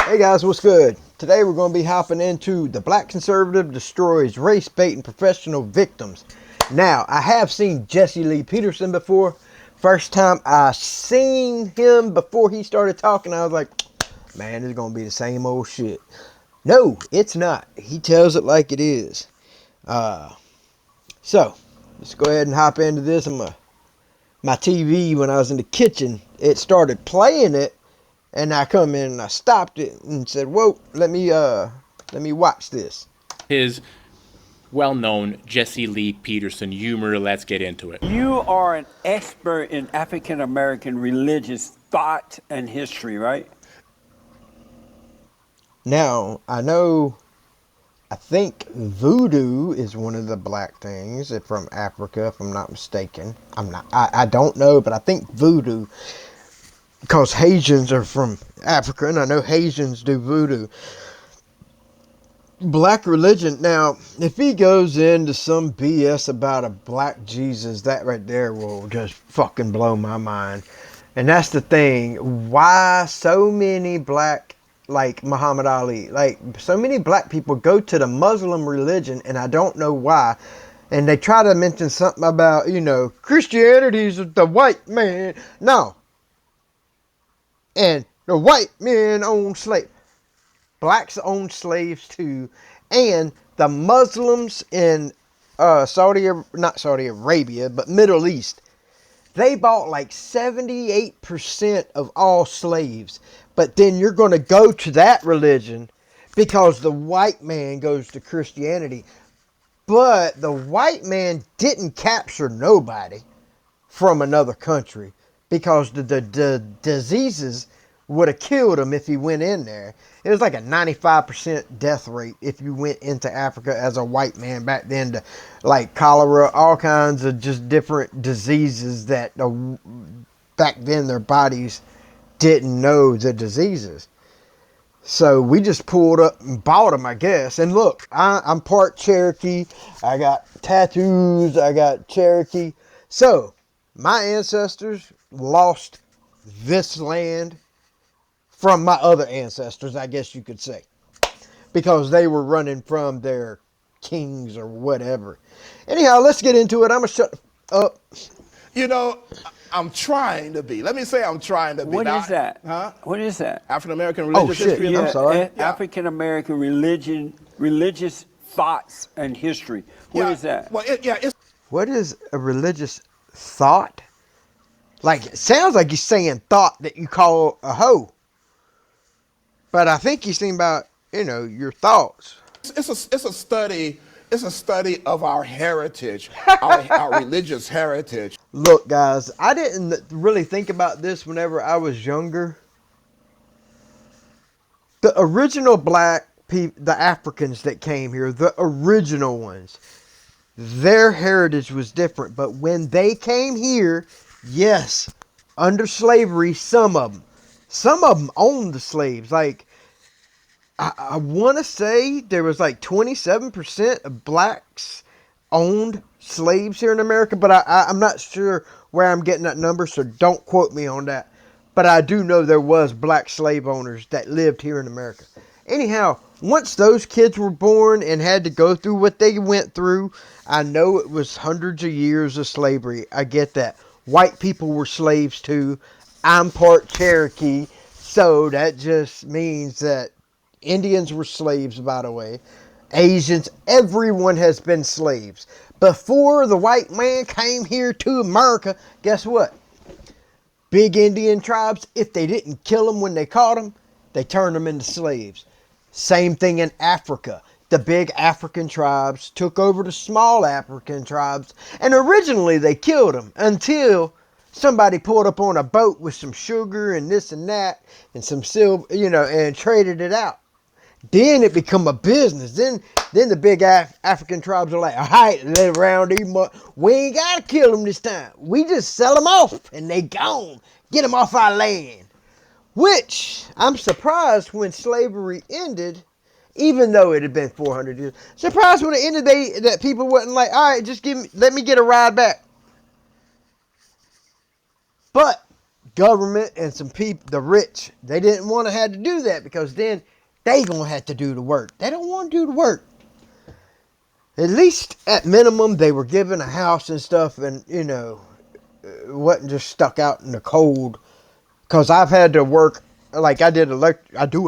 Hey guys, what's good? Today we're going to be hopping into The Black Conservative Destroys Race Baiting Professional Victims. Now, I have seen Jesse Lee Peterson before. First time I seen him before he started talking, I was like, man, it's going to be the same old shit. No, it's not. He tells it like it is. So, let's go ahead and hop into this. My TV, when I was in the kitchen, it started playing it. And I come in and I stopped it and said, whoa, let me watch this. His well-known Jesse Lee Peterson humor. Let's get into it. You are an expert in African American religious thought and history, right? Now, I think voodoo is one of the black things from Africa, if I'm not mistaken. I don't know, but I think voodoo, because Haitians are from Africa, and I know Haitians do voodoo. Black religion. Now, if he goes into some BS about a black Jesus, that right there will just fucking blow my mind. And that's the thing. Why so many black, like Muhammad Ali, like so many black people go to the Muslim religion, and I don't know why. And they try to mention something about, Christianity is the white man. No. And the white men own slaves. Blacks own slaves too. And the Muslims in not Saudi Arabia, but Middle East, they bought like 78% of all slaves. But then you're going to go to that religion because the white man goes to Christianity. But the white man didn't capture nobody from another country, because the diseases would have killed him if he went in there. It was like a 95% death rate if you went into Africa as a white man back then, to like cholera, all kinds of just different diseases that back then their bodies didn't know the diseases. So we just pulled up and bought them, I guess. And look, I'm part Cherokee. I got tattoos. I got Cherokee. So my ancestors lost this land from my other ancestors, I guess you could say, because they were running from their kings or whatever. Anyhow, let's get into it. I'm going to shut up. I'm trying to be. Let me say I'm trying to be. What is that? Huh? What is that? African American religious history. I'm sorry. African American religious thoughts and history. What is that? Well, it's. What is a religious thought? Like, it sounds like you're saying thought that you call a hoe. But I think you're saying about, your thoughts. It's a study. It's a study of our heritage, our religious heritage. Look, guys, I didn't really think about this whenever I was younger. The original black people, the Africans that came here, the original ones, their heritage was different. But when they came here, yes, under slavery, some of them owned the slaves. Like, I want to say there was like 27% of blacks owned slaves here in America, but I'm not sure where I'm getting that number, so don't quote me on that. But I do know there was black slave owners that lived here in America. Anyhow, once those kids were born and had to go through what they went through, I know it was hundreds of years of slavery. I get that. White people were slaves too. I'm part Cherokee, so that just means that Indians were slaves, by the way. Asians, everyone has been slaves. Before the white man came here to America, guess what? Big Indian tribes, if they didn't kill them when they caught them, they turned them into slaves. Same thing in Africa. The big African tribes took over the small African tribes, and originally they killed them until somebody pulled up on a boat with some sugar and this and that and some silver, and traded it out. Then it become a business. Then the big African tribes are like, all right, live around these. We ain't got to kill them this time. We just sell them off and they gone. Get them off our land. Which, I'm surprised when slavery ended, even though it had been 400 years. Surprised when it ended that people wasn't like, all right, just let me get a ride back. But government and some people, the rich, they didn't want to have to do that because then they gonna have to do the work. They don't want to do the work. At least at minimum, they were given a house and stuff, and wasn't just stuck out in the cold. Cause I've had to work, like I do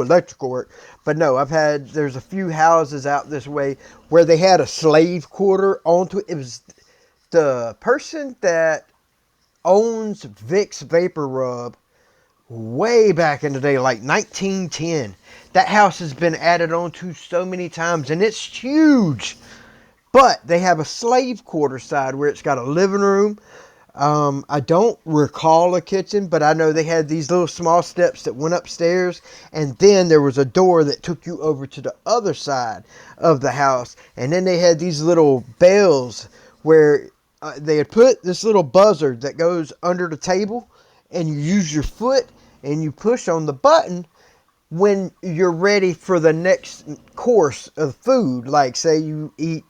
electrical work, but no, there's a few houses out this way where they had a slave quarter onto it. It was the person that owns Vicks Vapor Rub way back in the day, like 1910. That house has been added onto so many times, and it's huge. But they have a slave quarter side where it's got a living room. I don't recall a kitchen, but I know they had these little small steps that went upstairs, and then there was a door that took you over to the other side of the house. And then they had these little bells where they had put this little buzzer that goes under the table, and you use your foot and you push on the button when you're ready for the next course of food. Like say you eat,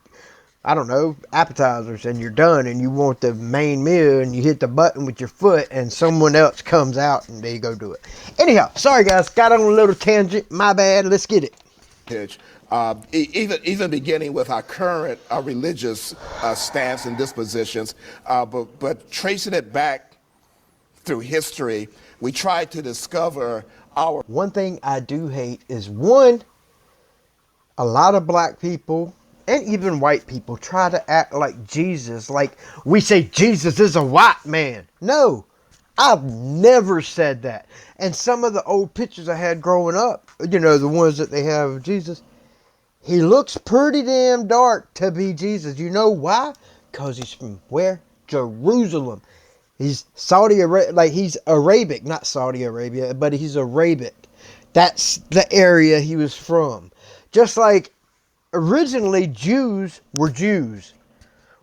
I don't know, appetizers and you're done and you want the main meal, and you hit the button with your foot and someone else comes out and they go do it. Anyhow, sorry guys, got on a little tangent. My bad. Let's get it. Even beginning with our current religious stance and dispositions, but tracing it back through history, we try to discover our... One thing I do hate is, one, a lot of black people and even white people try to act like Jesus, like we say Jesus is a white man. No, I've never said that. And some of the old pictures I had growing up, the ones that they have of Jesus, he looks pretty damn dark to be Jesus. You know why? Because he's from where? Jerusalem. He's Saudi Arabia, like he's Arabic, not Saudi Arabia, but he's Arabic. That's the area he was from. Just like originally Jews were Jews.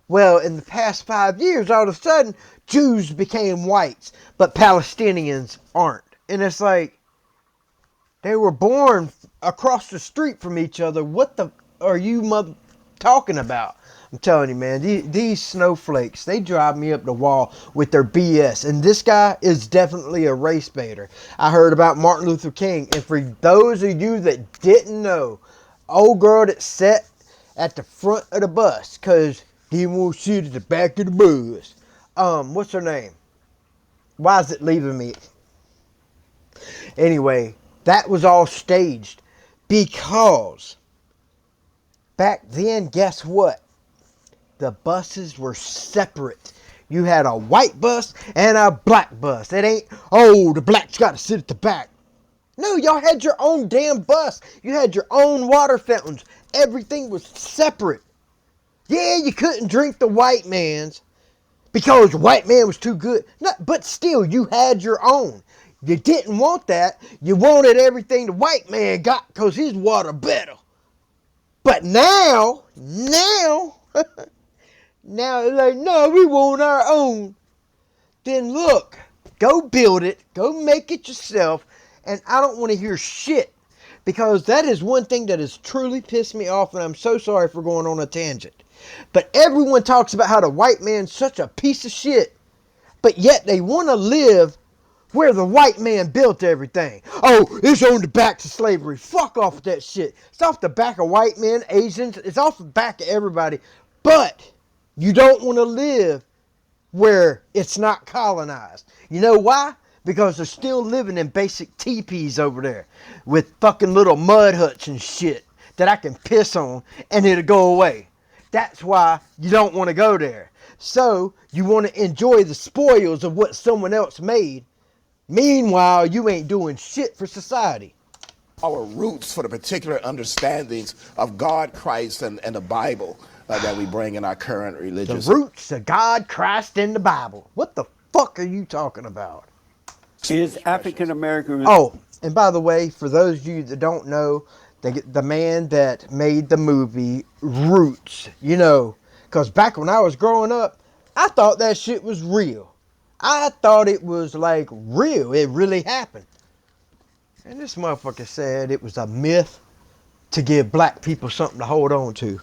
Well, in the past 5 years, all of a sudden, Jews became whites, but Palestinians aren't. And it's like, they were born across the street from each other. What the are you talking about? I'm telling you, man, these snowflakes, they drive me up the wall with their BS. And this guy is definitely a race baiter. I heard about Martin Luther King. And for those of you that didn't know, old girl that sat at the front of the bus because he won't sit at the back of the bus. What's her name? Why is it leaving me? Anyway, that was all staged because back then, guess what? The buses were separate. You had a white bus and a black bus. It ain't, oh, the black's got to sit at the back. No, y'all had your own damn bus. You had your own water fountains. Everything was separate. Yeah, you couldn't drink the white man's because the white man was too good. No, but still, you had your own. You didn't want that. You wanted everything the white man got because his water better. But now, now it's like, no, we want our own. Then look, go build it. Go make it yourself. And I don't want to hear shit. Because that is one thing that has truly pissed me off. And I'm so sorry for going on a tangent. But everyone talks about how the white man's such a piece of shit. But yet they want to live where the white man built everything. Oh, it's on the backs of slavery. Fuck off with that shit. It's off the back of white men, Asians. It's off the back of everybody. But you don't want to live where it's not colonized. You know why? Because they're still living in basic teepees over there with fucking little mud huts and shit that I can piss on and it'll go away. That's why you don't want to go there. So you want to enjoy the spoils of what someone else made. Meanwhile, you ain't doing shit for society. Our roots for the particular understandings of God, Christ, and the Bible that we bring in our current religious... The roots of God, Christ, and the Bible. What the fuck are you talking about? Is African American... Oh, and by the way, for those of you that don't know, the man that made the movie Roots, because back when I was growing up, I thought that shit was real. I thought it was like real. It really happened. And this motherfucker said it was a myth to give black people something to hold on to.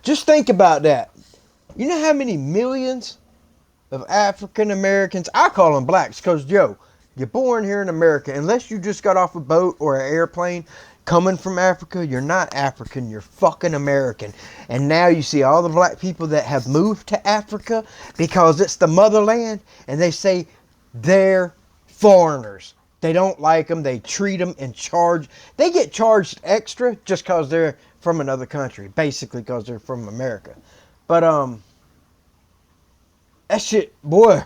Just think about that. You know how many millions of African Americans, I call them blacks, because, yo, you're born here in America. Unless you just got off a boat or an airplane coming from Africa, you're not African, you're fucking American. And now you see all the black people that have moved to Africa because it's the motherland, and they say they're foreigners. They don't like them. They treat them and charge. They get charged extra just because they're from another country, basically because they're from America. But that shit, boy,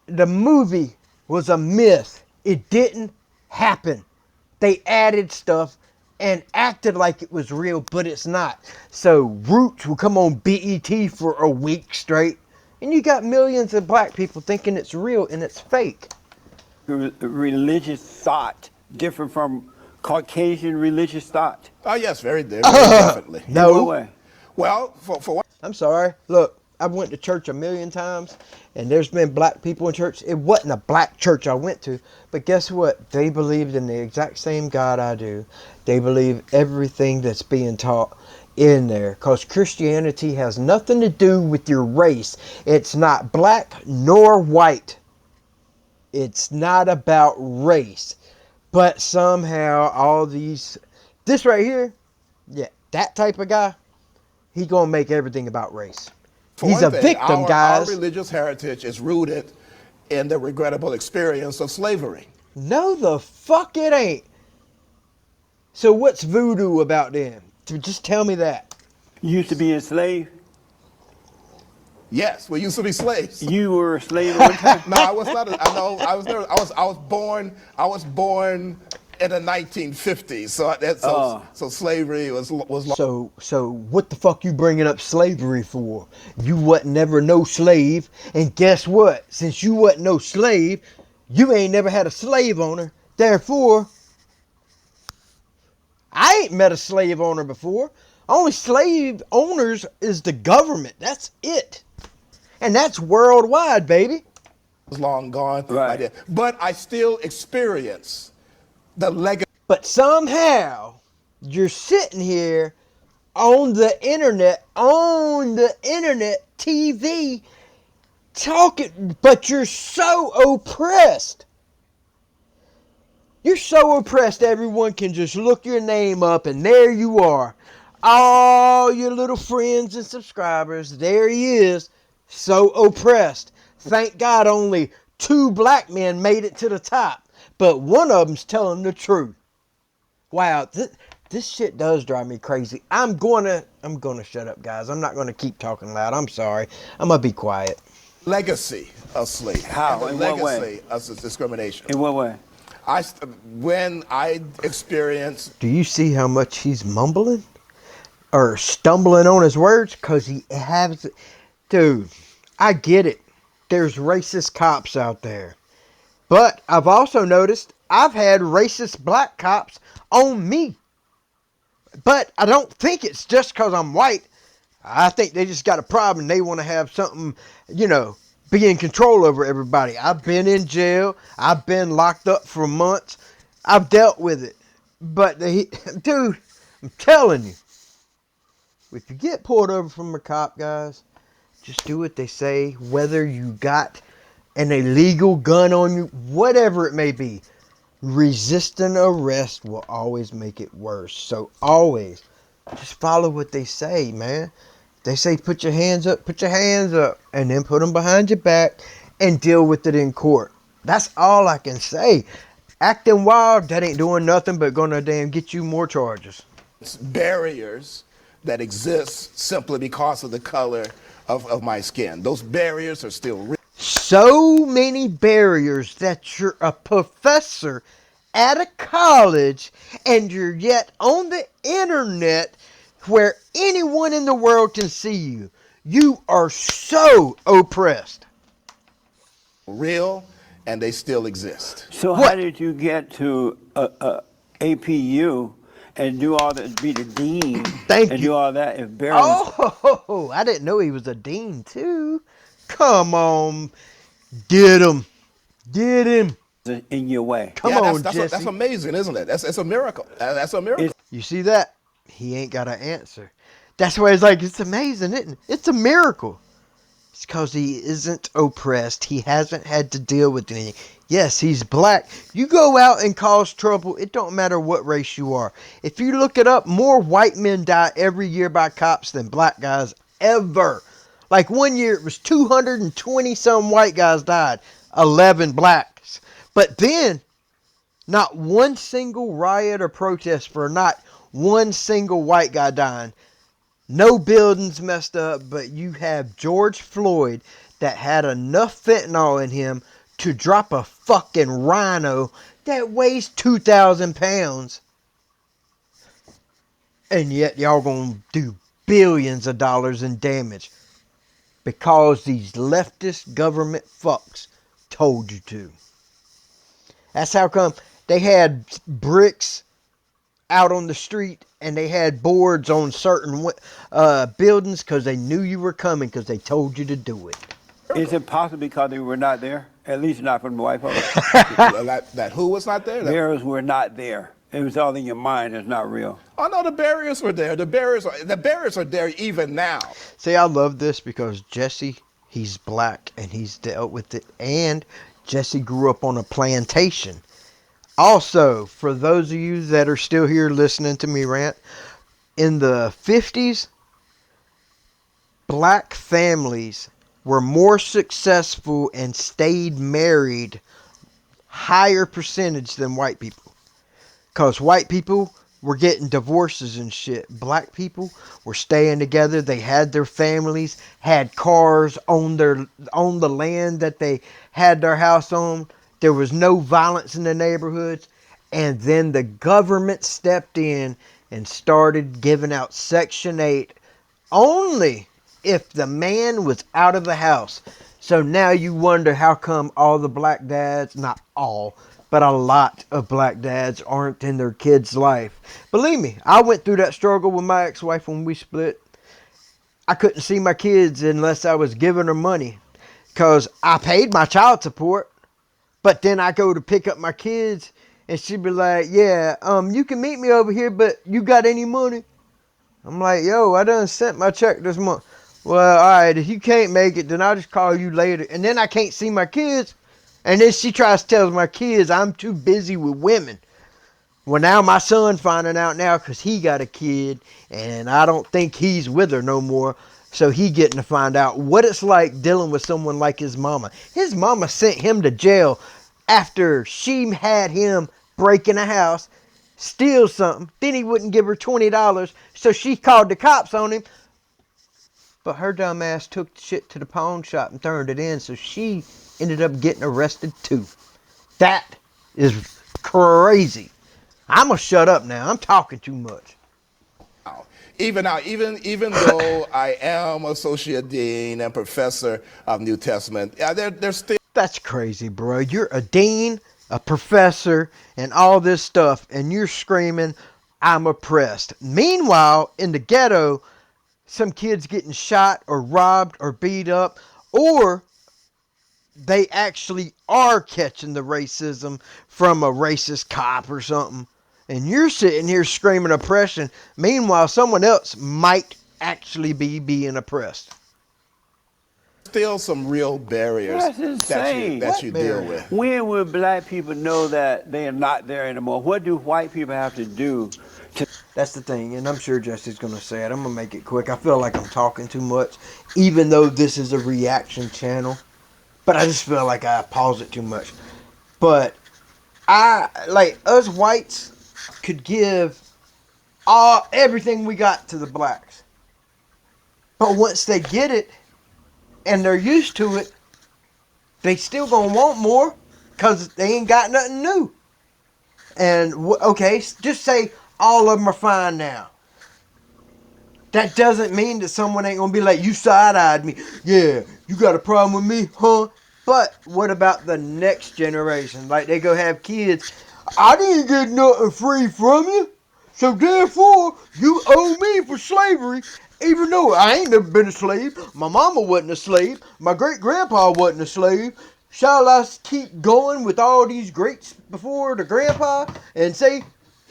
the movie was a myth. It didn't happen. They added stuff and acted like it was real, but it's not. So Roots will come on BET for a week straight, and you got millions of black people thinking it's real and it's fake. Religious thought different from Caucasian religious thought? Oh, yes, very definitely. No. In what way? Well, for what? I'm sorry. Look, I've went to church a million times, and there's been black people in church. It wasn't a black church I went to, but guess what? They believed in the exact same God I do. They believe everything that's being taught in there, because Christianity has nothing to do with your race. It's not black nor white. It's not about race. But somehow all these, this right here, yeah, that type of guy, he gonna make everything about race. For He's one a thing, victim, guys. Our religious heritage is rooted in the regrettable experience of slavery. No, the fuck it ain't. So what's voodoo about them? Just tell me that. You used to be enslaved? Yes, we used to be slaves. You were a slave at one time? No, I was not. I know. I was never. I was born. I was born in the 1950s. So slavery was. So what the fuck you bringing up slavery for? You wasn't never no slave, and guess what? Since you wasn't no slave, you ain't never had a slave owner. Therefore, I ain't met a slave owner before. Only slave owners is the government. That's it. And that's worldwide, baby. Was long gone. Right. But I still experience the legacy. But somehow, you're sitting here on the internet TV, talking, but you're so oppressed. You're so oppressed, everyone can just look your name up, and there you are. All your little friends and subscribers, there he is, so oppressed. Thank God only 2 black men made it to the top, but one of them's telling the truth. Wow, this shit does drive me crazy. I'm gonna shut up, guys. I'm not gonna keep talking loud. I'm sorry. I'm gonna be quiet. Legacy of slavery. How? And In the what way? legacy of discrimination. In what way? When I experienced. Do you see how much he's mumbling? Or stumbling on his words? Because he has... Dude, I get it. There's racist cops out there. But I've also noticed I've had racist black cops on me. But I don't think it's just because I'm white. I think they just got a problem and they want to have something, be in control over everybody. I've been in jail. I've been locked up for months. I've dealt with it. But, dude, I'm telling you, if you get pulled over from a cop, guys, just do what they say. Whether you got an illegal gun on you, whatever it may be, resisting arrest will always make it worse. So always just follow what they say, man. They say put your hands up, and then put them behind your back and deal with it in court. That's all I can say. Acting wild, that ain't doing nothing but gonna damn get you more charges. Barriers that exist simply because of the color of my skin. Those barriers are still real. So many barriers that you're a professor at a college and you're yet on the internet where anyone in the world can see you. You are so oppressed. Real, and they still exist. So how did you get to APU and do all that, be the dean, Thank and you. do all that if Barry Oh, I didn't know he was a dean too. Come on, get him. was in your way? Come Yeah, on, that's Jesse. amazing, isn't it? That's a miracle. That's a miracle. You see that? He ain't got an answer. That's why it's like, it's amazing, isn't it? It's a miracle. It's because he isn't oppressed. He hasn't had to deal with anything. Yes, he's black. You go out and cause trouble, it don't matter what race you are. If you look it up, more white men die every year by cops than black guys ever. Like one year it was 220 some white guys died, 11 blacks. But then, not one single riot or protest for not one single white guy dying. No buildings messed up, but you have George Floyd that had enough fentanyl in him to drop a fucking rhino that weighs 2,000 pounds. And yet y'all gonna do billions of dollars in damage because these leftist government fucks told you to. That's how come they had bricks out on the street and they had boards on certain buildings because they knew you were coming because they told you to do it. Is it possible because they were not there? At least not from the white folks. that who was not there? Barriers were not there. It was all in your mind. It's not real. Oh no, the barriers were there. The barriers are there even now. See, I love this because Jesse, he's black and he's dealt with it, and Jesse grew up on a plantation. Also, for those of you that are still here listening to me rant, in the 50s, black families were more successful and stayed married higher percentage than white people. Because white people were getting divorces and shit. Black people were staying together. They had their families, had cars on the land that they had their house on. There was no violence in the neighborhoods. And then the government stepped in and started giving out Section 8 only if the man was out of the house. So now you wonder how come all the black dads, not all, but a lot of black dads aren't in their kids' life. Believe me, I went through that struggle with my ex-wife when we split. I couldn't see my kids unless I was giving her money because I paid my child support. But then I go to pick up my kids and she'd be like, yeah, you can meet me over here, but you got any money? I'm like, yo, I done sent my check this month. Well, all right, if you can't make it, then I'll just call you later. And then I can't see my kids. And then she tries to tell my kids I'm too busy with women. Well, now my son finding out now because he got a kid and I don't think he's with her no more. So he getting to find out what it's like dealing with someone like his mama. His mama sent him to jail after she had him break in a house, steal something. Then he wouldn't give her $20. So she called the cops on him. But her dumb ass took the shit to the pawn shop and turned it in. So she ended up getting arrested too. That is crazy. I'm gonna shut up now. I'm talking too much. Even now, even though I am associate dean and professor of New Testament, there's still. That's crazy, bro. You're a dean, a professor, and all this stuff, and you're screaming, I'm oppressed. Meanwhile, in the ghetto, some kids getting shot or robbed or beat up, or they actually are catching the racism from a racist cop or something. And you're sitting here screaming oppression. Meanwhile, someone else might actually be being oppressed. Still some real barriers That's insane. that you deal with. When will black people know that they are not there anymore? What do white people have to do to... That's the thing, and I'm sure Jesse's going to say it. I'm going to make it quick. I feel like I'm talking too much, even though this is a reaction channel. But I just feel like I pause it too much. But us whites could give everything we got to the blacks. But once they get it, and they're used to it, they still gonna want more because they ain't got nothing new. And okay, just say all of them are fine now. That doesn't mean that someone ain't gonna be like, you side-eyed me. Yeah, you got a problem with me, huh? But what about the next generation? Like they go have kids. I didn't get nothing free from you, so therefore you owe me for slavery. Even though I ain't never been a slave, my mama wasn't a slave, my great-grandpa wasn't a slave. Shall I keep going with all these greats before the grandpa and say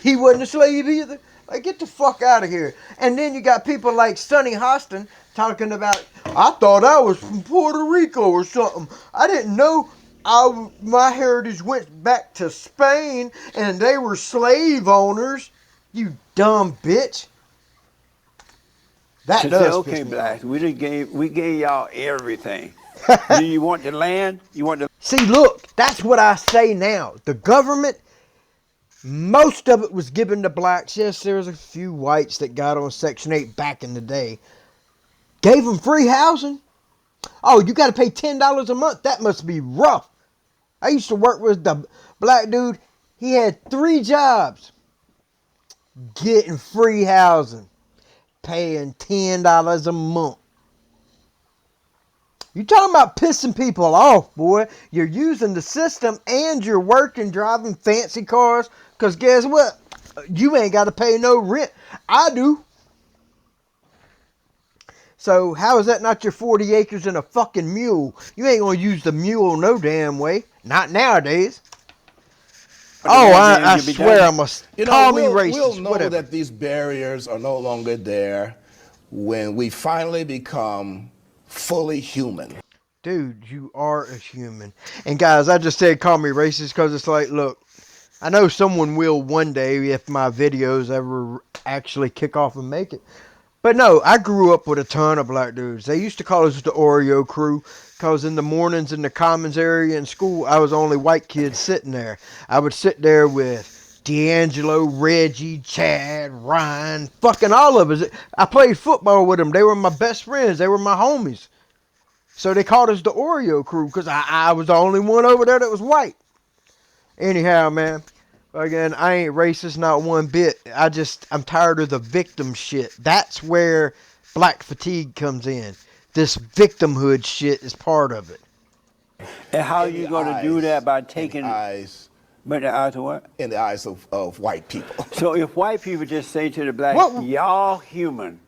he wasn't a slave either? Like, get the fuck out of here. And then you got people like Sonny Hostin talking about, I thought I was from Puerto Rico or something. I didn't know my heritage went back to Spain and they were slave owners. You dumb bitch. That To say, does okay, piss me blacks, off. we gave y'all everything. Do you want the land? You want the See, look, that's what I say now. The government, most of it was given to blacks. Yes, there was a few whites that got on Section 8 back in the day. Gave them free housing. Oh, you got to pay $10 a month. That must be rough. I used to work with the black dude. He had 3 jobs. Getting free housing. Paying $10 a month. You talking about pissing people off, boy. You're using the system and you're working, driving fancy cars. Because guess what? You ain't got to pay no rent. I do. So how is that not your 40 acres and a fucking mule? You ain't going to use the mule no damn way. Not nowadays. Oh, I swear I must call me racist. We'll know whatever. that these barriers are no longer there when we finally become fully human. Dude, you are a human. And guys, I just said call me racist because it's like, look, I know someone will one day if my videos ever actually kick off and make it. But no, I grew up with a ton of black dudes. They used to call us the Oreo crew because in the mornings in the commons area in school, I was the only white kid sitting there. I would sit there with D'Angelo, Reggie, Chad, Ryan, fucking all of us. I played football with them. They were my best friends. They were my homies. So they called us the Oreo crew because I was the only one over there that was white. Anyhow, man. Again, I ain't racist, not one bit. I'm tired of the victim shit. That's where black fatigue comes in. This victimhood shit is part of it. And how are you going to do that by taking... But the eyes of what? In the eyes of white people. So if white people just say to the blacks, y'all human.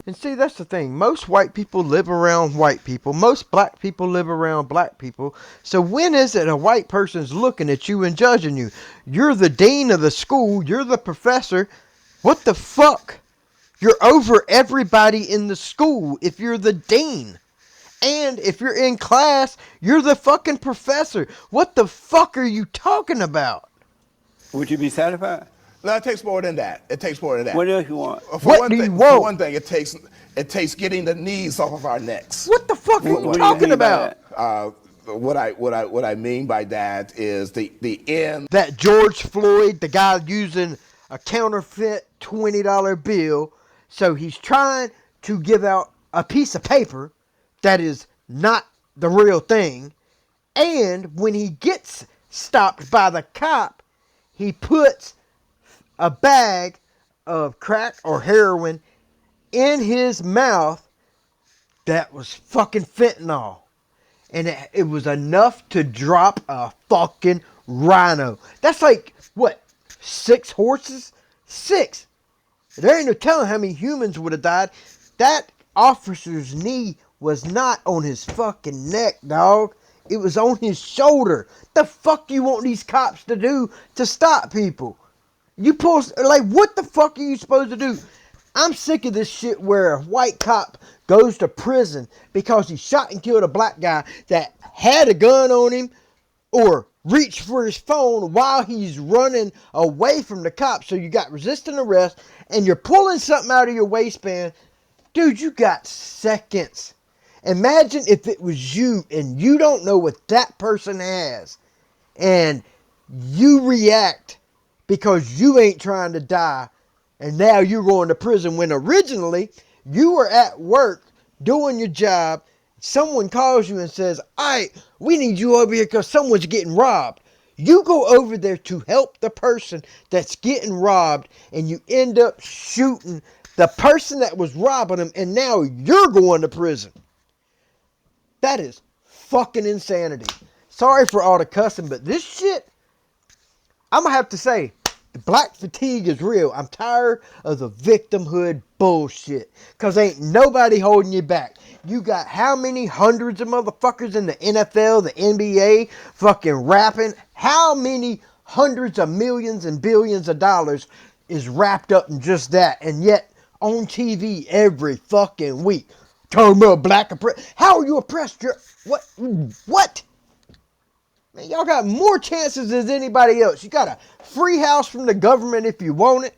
And see, that's the thing. Most white people live around white people. Most black people live around black people. So when is it a white person's looking at you and judging you? You're the dean of the school. You're the professor. What the fuck? You're over everybody in the school if you're the dean. And if you're in class, you're the fucking professor. What the fuck are you talking about? Would you be satisfied? No, it takes more than that. It takes more than that. What else you want? What do you want? For one thing, it takes getting the knees off of our necks. What the fuck are you talking about? What I mean by that is the end. That George Floyd, the guy using a counterfeit $20 bill, so he's trying to give out a piece of paper that is not the real thing, and when he gets stopped by the cop, he puts a bag of crack or heroin in his mouth that was fucking fentanyl. And it was enough to drop a fucking rhino. That's like, what, 6 horses? 6. There ain't no telling how many humans would have died. That officer's knee was not on his fucking neck, dog. It was on his shoulder. The fuck you want these cops to do to stop people? You pull, like, what the fuck are you supposed to do? I'm sick of this shit where a white cop goes to prison because he shot and killed a black guy that had a gun on him or reached for his phone while he's running away from the cops. So you got resisting arrest and you're pulling something out of your waistband. Dude, you got seconds. Imagine if it was you and you don't know what that person has and you react because you ain't trying to die and now you're going to prison when originally you were at work doing your job. Someone calls you and says, all right, we need you over here because someone's getting robbed. You go over there to help the person that's getting robbed and you end up shooting the person that was robbing them and now you're going to prison. That is fucking insanity. Sorry for all the cussing, but this shit, I'm going to have to say, the black fatigue is real. I'm tired of the victimhood bullshit. Because ain't nobody holding you back. You got how many hundreds of motherfuckers in the NFL, the NBA, fucking rapping? How many hundreds of millions and billions of dollars is wrapped up in just that, and yet on TV every fucking week, talking about black oppressed. How are you oppressed? What? What? Man, y'all got more chances than anybody else. You got a free house from the government if you want it,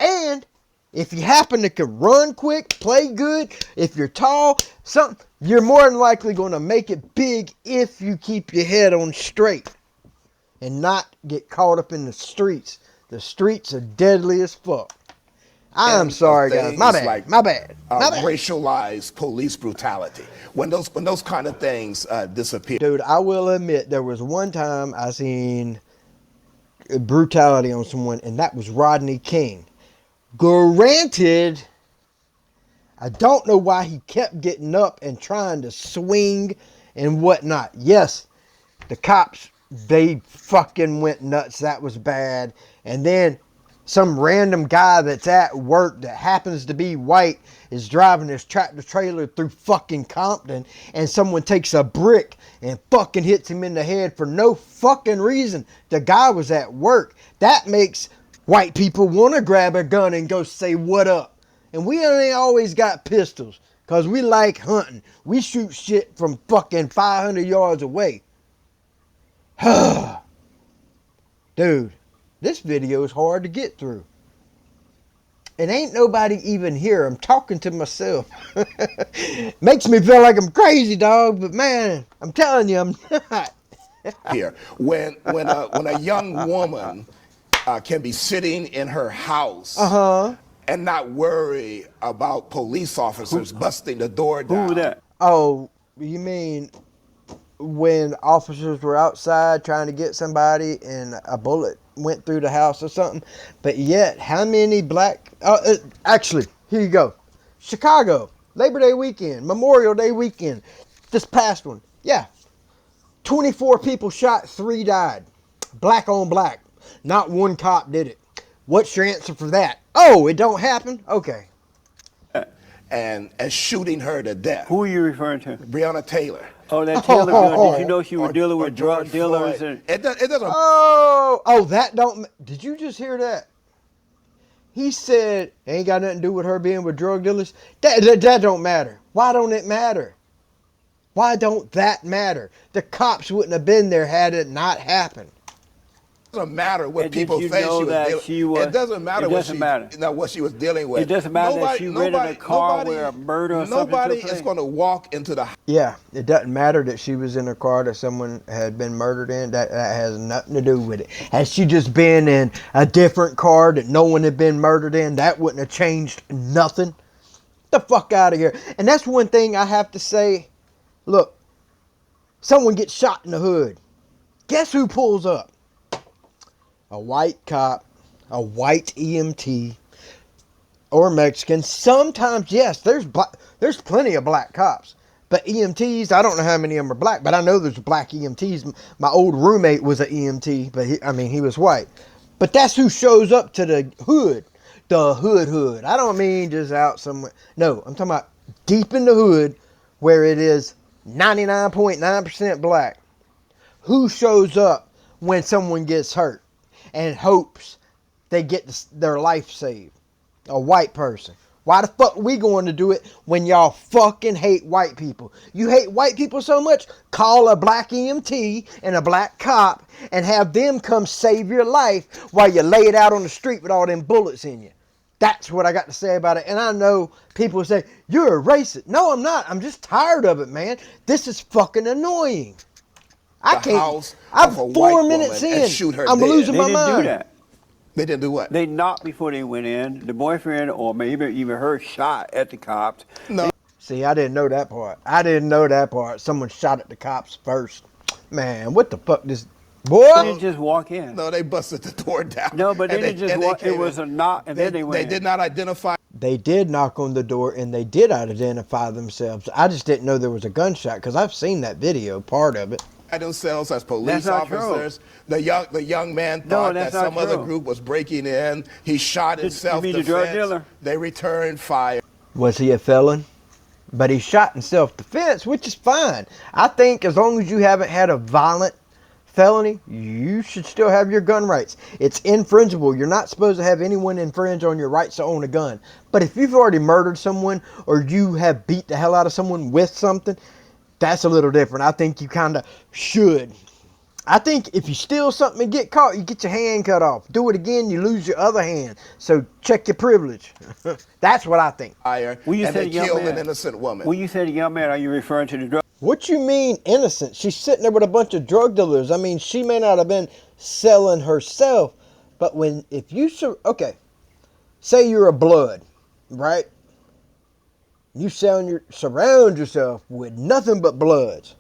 and if you happen to can run quick, play good, if you're tall, something, you're more than likely going to make it big if you keep your head on straight and not get caught up in the streets. The streets are deadly as fuck. I'm sorry, guys. My bad. Like, my bad. Racialized police brutality. When those kind of things disappear. Dude, I will admit there was one time I seen brutality on someone, and that was Rodney King. Granted, I don't know why he kept getting up and trying to swing and whatnot. Yes, the cops, they fucking went nuts. That was bad. And then some random guy that's at work that happens to be white is driving his tractor trailer through fucking Compton, and someone takes a brick and fucking hits him in the head for no fucking reason. The guy was at work. That makes white people want to grab a gun and go say what up. And we ain't always got pistols because we like hunting. We shoot shit from fucking 500 yards away. Dude, this video is hard to get through. And ain't nobody even here. I'm talking to myself. Makes me feel like I'm crazy, dog. But man, I'm telling you, I'm not. Here, when a young woman can be sitting in her house and not worry about police officers busting the door down. Who that? Oh, you mean when officers were outside trying to get somebody and a bullet went through the house or something? But yet, how many black... actually, here you go. Chicago, Labor Day weekend, Memorial Day weekend, this past one. Yeah. 24 people shot, 3 died. Black on black. Not one cop did it. What's your answer for that? Oh, it don't happen? Okay. And shooting her to death. Who are you referring to? Breonna Taylor. Oh, that Taylor girl. Did you know she was dealing with drug dealers? And It doesn't. Oh, that don't... Did you just hear that? He said, ain't got nothing to do with her being with drug dealers. That don't matter. Why don't it matter? Why don't that matter? The cops wouldn't have been there had it not happened. It doesn't matter what And people did you think know that she was dealing. It doesn't matter what she was dealing with. It doesn't matter that she rented a car where a murder or something Nobody took place. is going to walk into the... Yeah, it doesn't matter that she was in a car that someone had been murdered in. That has nothing to do with it. Had she just been in a different car that no one had been murdered in, that wouldn't have changed nothing. Get the fuck out of here. And that's one thing I have to say. Look, someone gets shot in the hood. Guess who pulls up? A white cop, a white EMT, or Mexican. Sometimes, yes, there's plenty of black cops. But EMTs, I don't know how many of them are black, but I know there's black EMTs. My old roommate was an EMT, but he was white. But that's who shows up to the hood. The hood. I don't mean just out somewhere. No, I'm talking about deep in the hood where it is 99.9% black. Who shows up when someone gets hurt and hopes they get their life saved? A white person. Why the fuck we going to do it when y'all fucking hate white people? You hate white people so much, call a black EMT and a black cop and have them come save your life while you lay it out on the street with all them bullets in you. That's what I got to say about it. And I know people say, you're a racist. No, I'm not. I'm just tired of it, man. This is fucking annoying. I can't. I'm 4 minutes in. I'm losing my mind. They didn't do that. They didn't do what? They knocked before they went in. The boyfriend or maybe even her shot at the cops. No. See, I didn't know that part. Someone shot at the cops first. Man, what the fuck this... Boy! They didn't just walk in. No, they busted the door down. No, but they didn't just walk. It was a knock and then they went in. They did not identify. They did knock on the door and they did identify themselves. I just didn't know there was a gunshot because I've seen that video, part of it. Themselves as police officers. The young man thought that some other group was breaking in. He shot in self-defense. You mean the drug dealer? They returned fire. Was he a felon? But he shot in self-defense, which is fine. I think as long as you haven't had a violent felony, you should still have your gun rights. It's infringible. You're not supposed to have anyone infringe on your rights to own a gun. But if you've already murdered someone or you have beat the hell out of someone with something, that's a little different. I think you kind of should. I think if you steal something and get caught, you get your hand cut off. Do it again, you lose your other hand. So check your privilege. That's what I think. When you And say they young killed man, an innocent woman. when you say the young man, are you referring to the drug? What you mean innocent? She's sitting there with a bunch of drug dealers. I mean, she may not have been selling herself, but okay, say you're a blood, right? You surround yourself with nothing but bloods.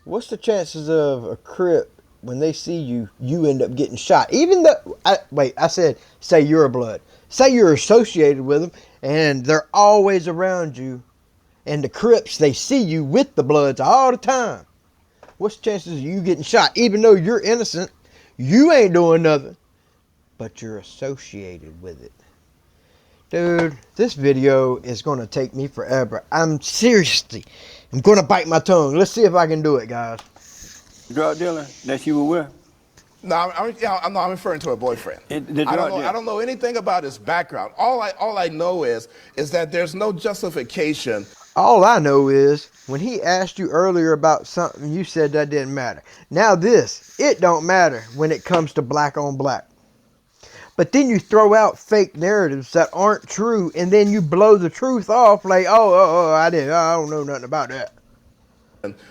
What's the chances of a Crip, when they see you, you end up getting shot? Even though, I said, say you're a blood. Say you're associated with them, and they're always around you. And the Crips, they see you with the Bloods all the time. What's the chances of you getting shot? Even though you're innocent, you ain't doing nothing, but you're associated with it. Dude, this video is going to take me forever. I'm going to bite my tongue. Let's see if I can do it, guys. Drug dealer that you were with? No, I'm referring to her boyfriend. The I drug don't dealer. know anything about his background. All I know is that there's no justification. All I know is when he asked you earlier about something, you said that didn't matter. Now it don't matter when it comes to black on black. But then you throw out fake narratives that aren't true, and then you blow the truth off like, I don't know nothing about that.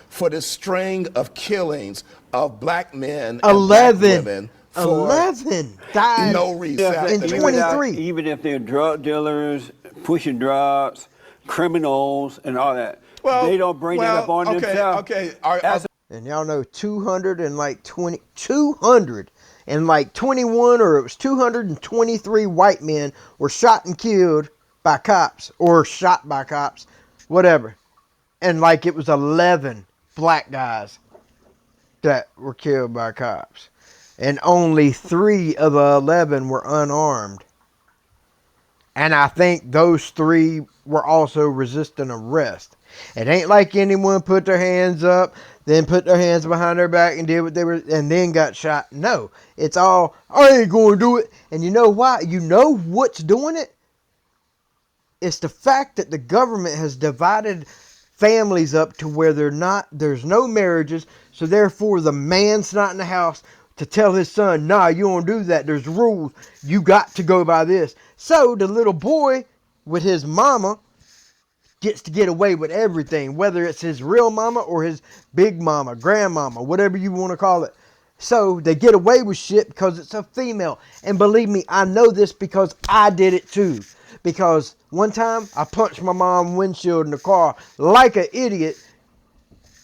For this string of killings of black men and 11. black women for 11 died no reason. in 23. Even if they're drug dealers, pushing drugs, criminals, and all that, they don't bring that up on themselves. Okay. And y'all know 221, or it was 223 white men were shot and killed by cops, or shot by cops, whatever. And like it was 11 black guys that were killed by cops. And only 3 of the 11 were unarmed. And I think those 3 were also resisting arrest. It ain't like anyone put their hands up, then put their hands behind their back and did what they were, and then got shot. No, it's all, I ain't going to do it. And you know why? You know what's doing it? It's the fact that the government has divided families up to where there's no marriages, so therefore the man's not in the house to tell his son, nah, you don't do that. There's rules. You got to go by this. So the little boy with his mama gets to get away with everything, whether it's his real mama or his big mama, grandmama, whatever you want to call it. So they get away with shit because it's a female. And believe me, I know this because I did it too. Because one time I punched my mom's windshield in the car like an idiot.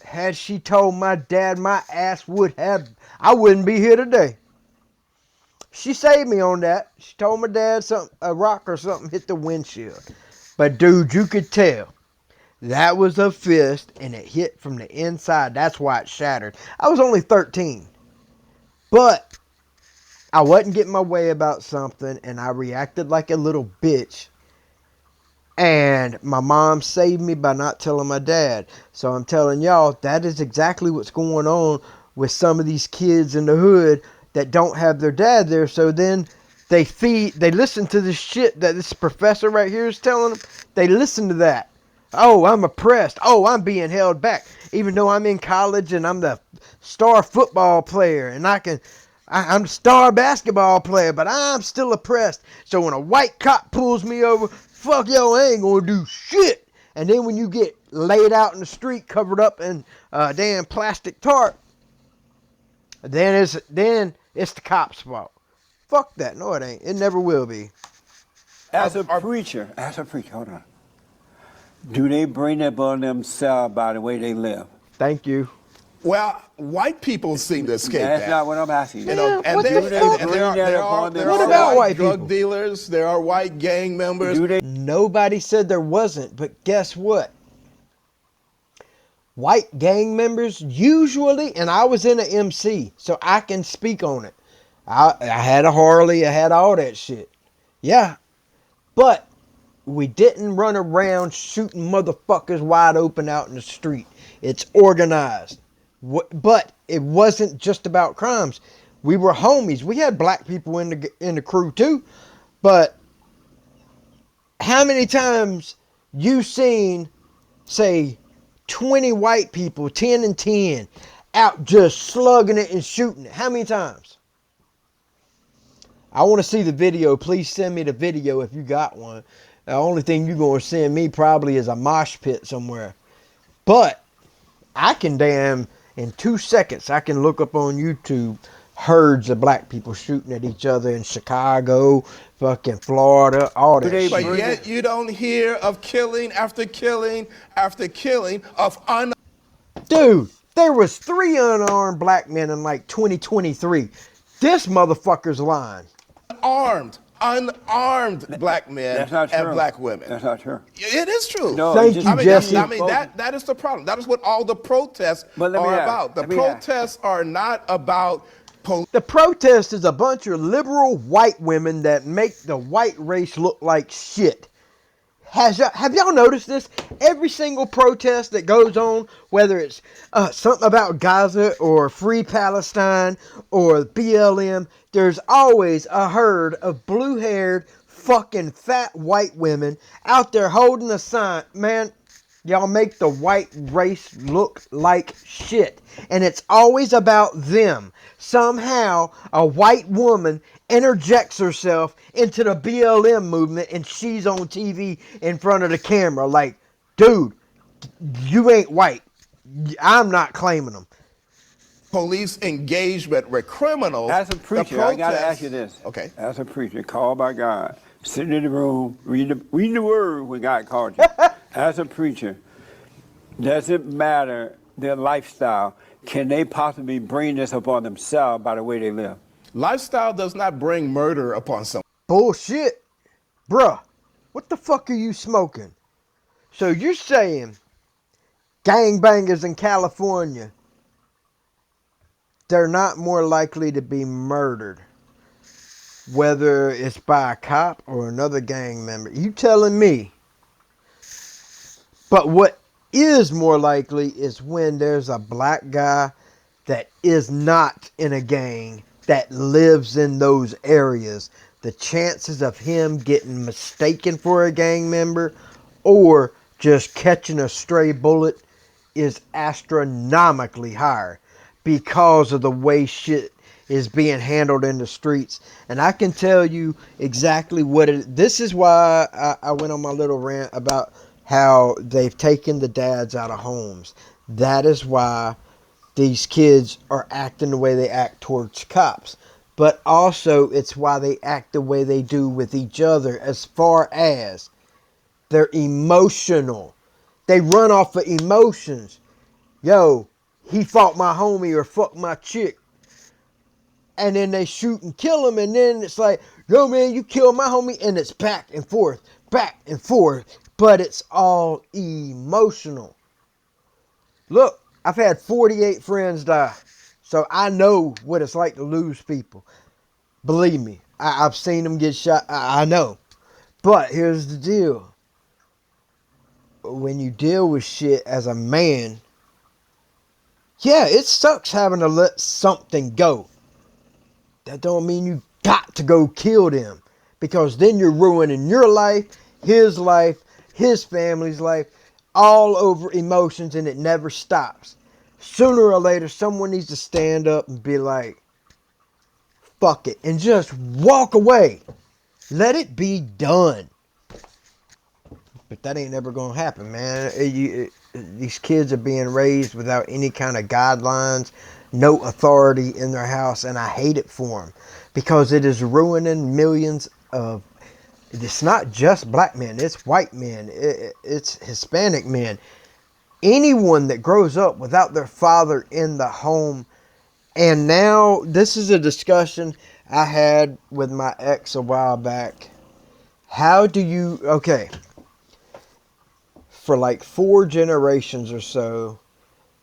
Had she told my dad, my ass I wouldn't be here today. She saved me on that. She told my dad a rock or something hit the windshield. But dude, you could tell that was a fist and it hit from the inside. That's why it shattered. I was only 13. But I wasn't getting my way about something and I reacted like a little bitch. And my mom saved me by not telling my dad. So I'm telling y'all, that is exactly what's going on with some of these kids in the hood that don't have their dad there. So then they listen to this shit that this professor right here is telling them. They listen to that. Oh, I'm oppressed. Oh, I'm being held back. Even though I'm in college and I'm the star football player and I'm the star basketball player, but I'm still oppressed. So when a white cop pulls me over, fuck yo, I ain't gonna do shit. And then when you get laid out in the street covered up in damn plastic tarp, then it's the cop's fault. Fuck that. No, it ain't. It never will be. As a preacher, hold on. Do they bring that upon themselves by the way they live? Thank you. Well, white people seem to escape That's that. not what I'm asking. You know, and what there, the fuck? and there are What about white drug people? dealers, there are white gang members. Nobody said there wasn't, but guess what? White gang members usually, and I was in an MC, so I can speak on it. I had a Harley, I had all that shit. Yeah, but we didn't run around shooting motherfuckers wide open out in the street. It's organized. But it wasn't just about crimes. We were homies. We had black people in the crew too. But how many times you seen, say, 20 white people, 10 and 10, out just slugging it and shooting it? How many times? I want to see the video. Please send me the video if you got one. The only thing you're going to send me probably is a mosh pit somewhere. But I can in 2 seconds, I can look up on YouTube herds of black people shooting at each other in Chicago, fucking Florida, all that shit. But yet you don't hear of killing after killing after killing of Dude, there was 3 unarmed black men in like 2023. This motherfucker's lying. unarmed black men and black women. That's not true. It is true. No, Thank you, Jesse. That is the problem. That is what all the protests are about. The protests are not about the protest is a bunch of liberal white women that make the white race look like shit. Have y'all noticed this? Every single protest that goes on, whether it's something about Gaza or Free Palestine or BLM, there's always a herd of blue-haired, fucking fat white women out there holding a sign. Man, y'all make the white race look like shit. And it's always about them. Somehow, a white woman interjects herself into the BLM movement and she's on TV in front of the camera like, dude, you ain't white. I'm not claiming them. Police engagement with criminals. As a preacher, I got to ask you this. Okay. As a preacher, called by God, sitting in the room, reading the word when God called you. As a preacher, does it matter their lifestyle? Can they possibly bring this upon themselves by the way they live? Lifestyle does not bring murder upon someone. Bullshit. Bruh, what the fuck are you smoking? So you're saying gangbangers in California, they're not more likely to be murdered, whether it's by a cop or another gang member? You telling me? But what is more likely is when there's a black guy that is not in a gang that lives in those areas. The chances of him getting mistaken for a gang member or just catching a stray bullet is astronomically higher because of the way shit is being handled in the streets. And I can tell you exactly what it. This is why I went on my little rant about how they've taken the dads out of homes. That is why these kids are acting the way they act towards cops. But also it's why they act the way they do with each other, as far as they're emotional. They run off of emotions. Yo, he fought my homie or fucked my chick. And then they shoot and kill him, and then it's like, yo man, you killed my homie, and it's back and forth. But it's all emotional. Look, I've had 48 friends die. So I know what it's like to lose people. Believe me, I've seen them get shot. I know. But here's the deal. When you deal with shit as a man, yeah, it sucks having to let something go. That don't mean you got to go kill them. Because then you're ruining your life, his family's life, all over emotions, and it never stops. Sooner or later, someone needs to stand up and be like, fuck it, and just walk away. Let it be done. But that ain't never gonna happen, man. These kids are being raised without any kind of guidelines, no authority in their house, and I hate it for them. Because it is ruining millions of... It's not just black men, it's white men, it's Hispanic men. Anyone that grows up without their father in the home. And now, this is a discussion I had with my ex a while back. How do you... Okay. For like 4 generations or so,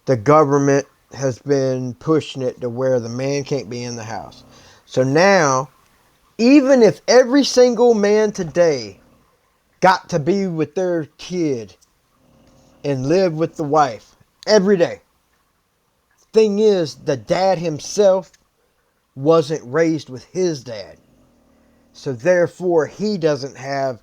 the government has been pushing it to where the man can't be in the house. So now, even if every single man today got to be with their kid and live with the wife every day, thing is, the dad himself wasn't raised with his dad. So therefore, he doesn't have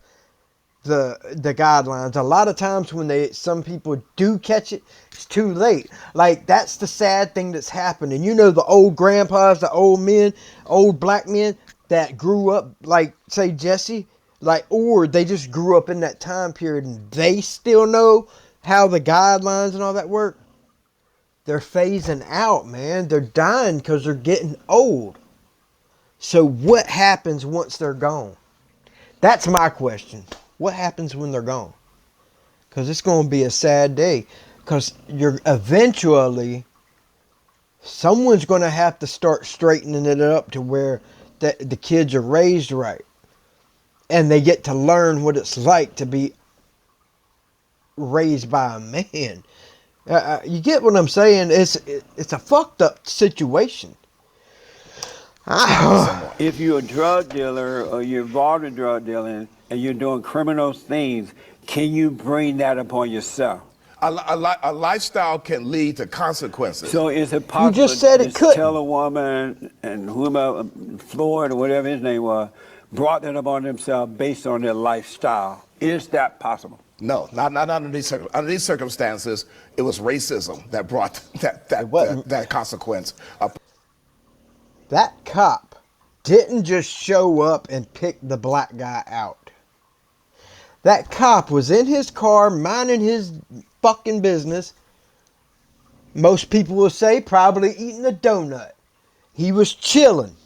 the guidelines. A lot of times when some people do catch it, it's too late. Like, that's the sad thing that's happening. You know, the old grandpas, the old men, old black men that grew up, like, say, Jesse, like, or they just grew up in that time period and they still know how the guidelines and all that work. They're phasing out, man. They're dying because they're getting old. So what happens once they're gone? That's my question. What happens when they're gone? Because it's going to be a sad day. Because you're eventually, someone's going to have to start straightening it up to where the kids are raised right. And they get to learn what it's like to be raised by a man. You get what I'm saying? It's a fucked up situation. If you're a drug dealer or you're involved in drug dealing and you're doing criminal things, can you bring that upon yourself? A lifestyle can lead to consequences. So is it possible you just said it couldn't. Tell a woman and whomever, Floyd or whatever his name was, brought that upon themselves based on their lifestyle? Is that possible? No, not under these circumstances. It was racism that brought that consequence up. That cop didn't just show up and pick the black guy out. That cop was in his car minding his fucking business. Most people will say probably eating a donut. He was chilling.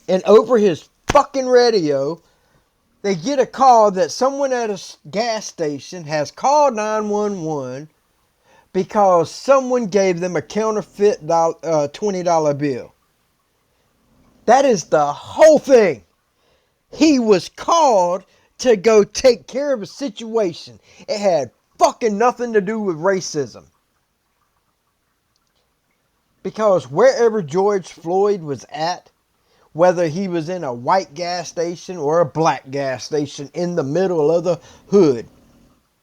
And over his fucking radio, they get a call that someone at a gas station has called 911 because someone gave them a counterfeit $20 bill. That is the whole thing. He was called to go take care of a situation. It had fucking nothing to do with racism. Because wherever George Floyd was at, whether he was in a white gas station or a black gas station in the middle of the hood,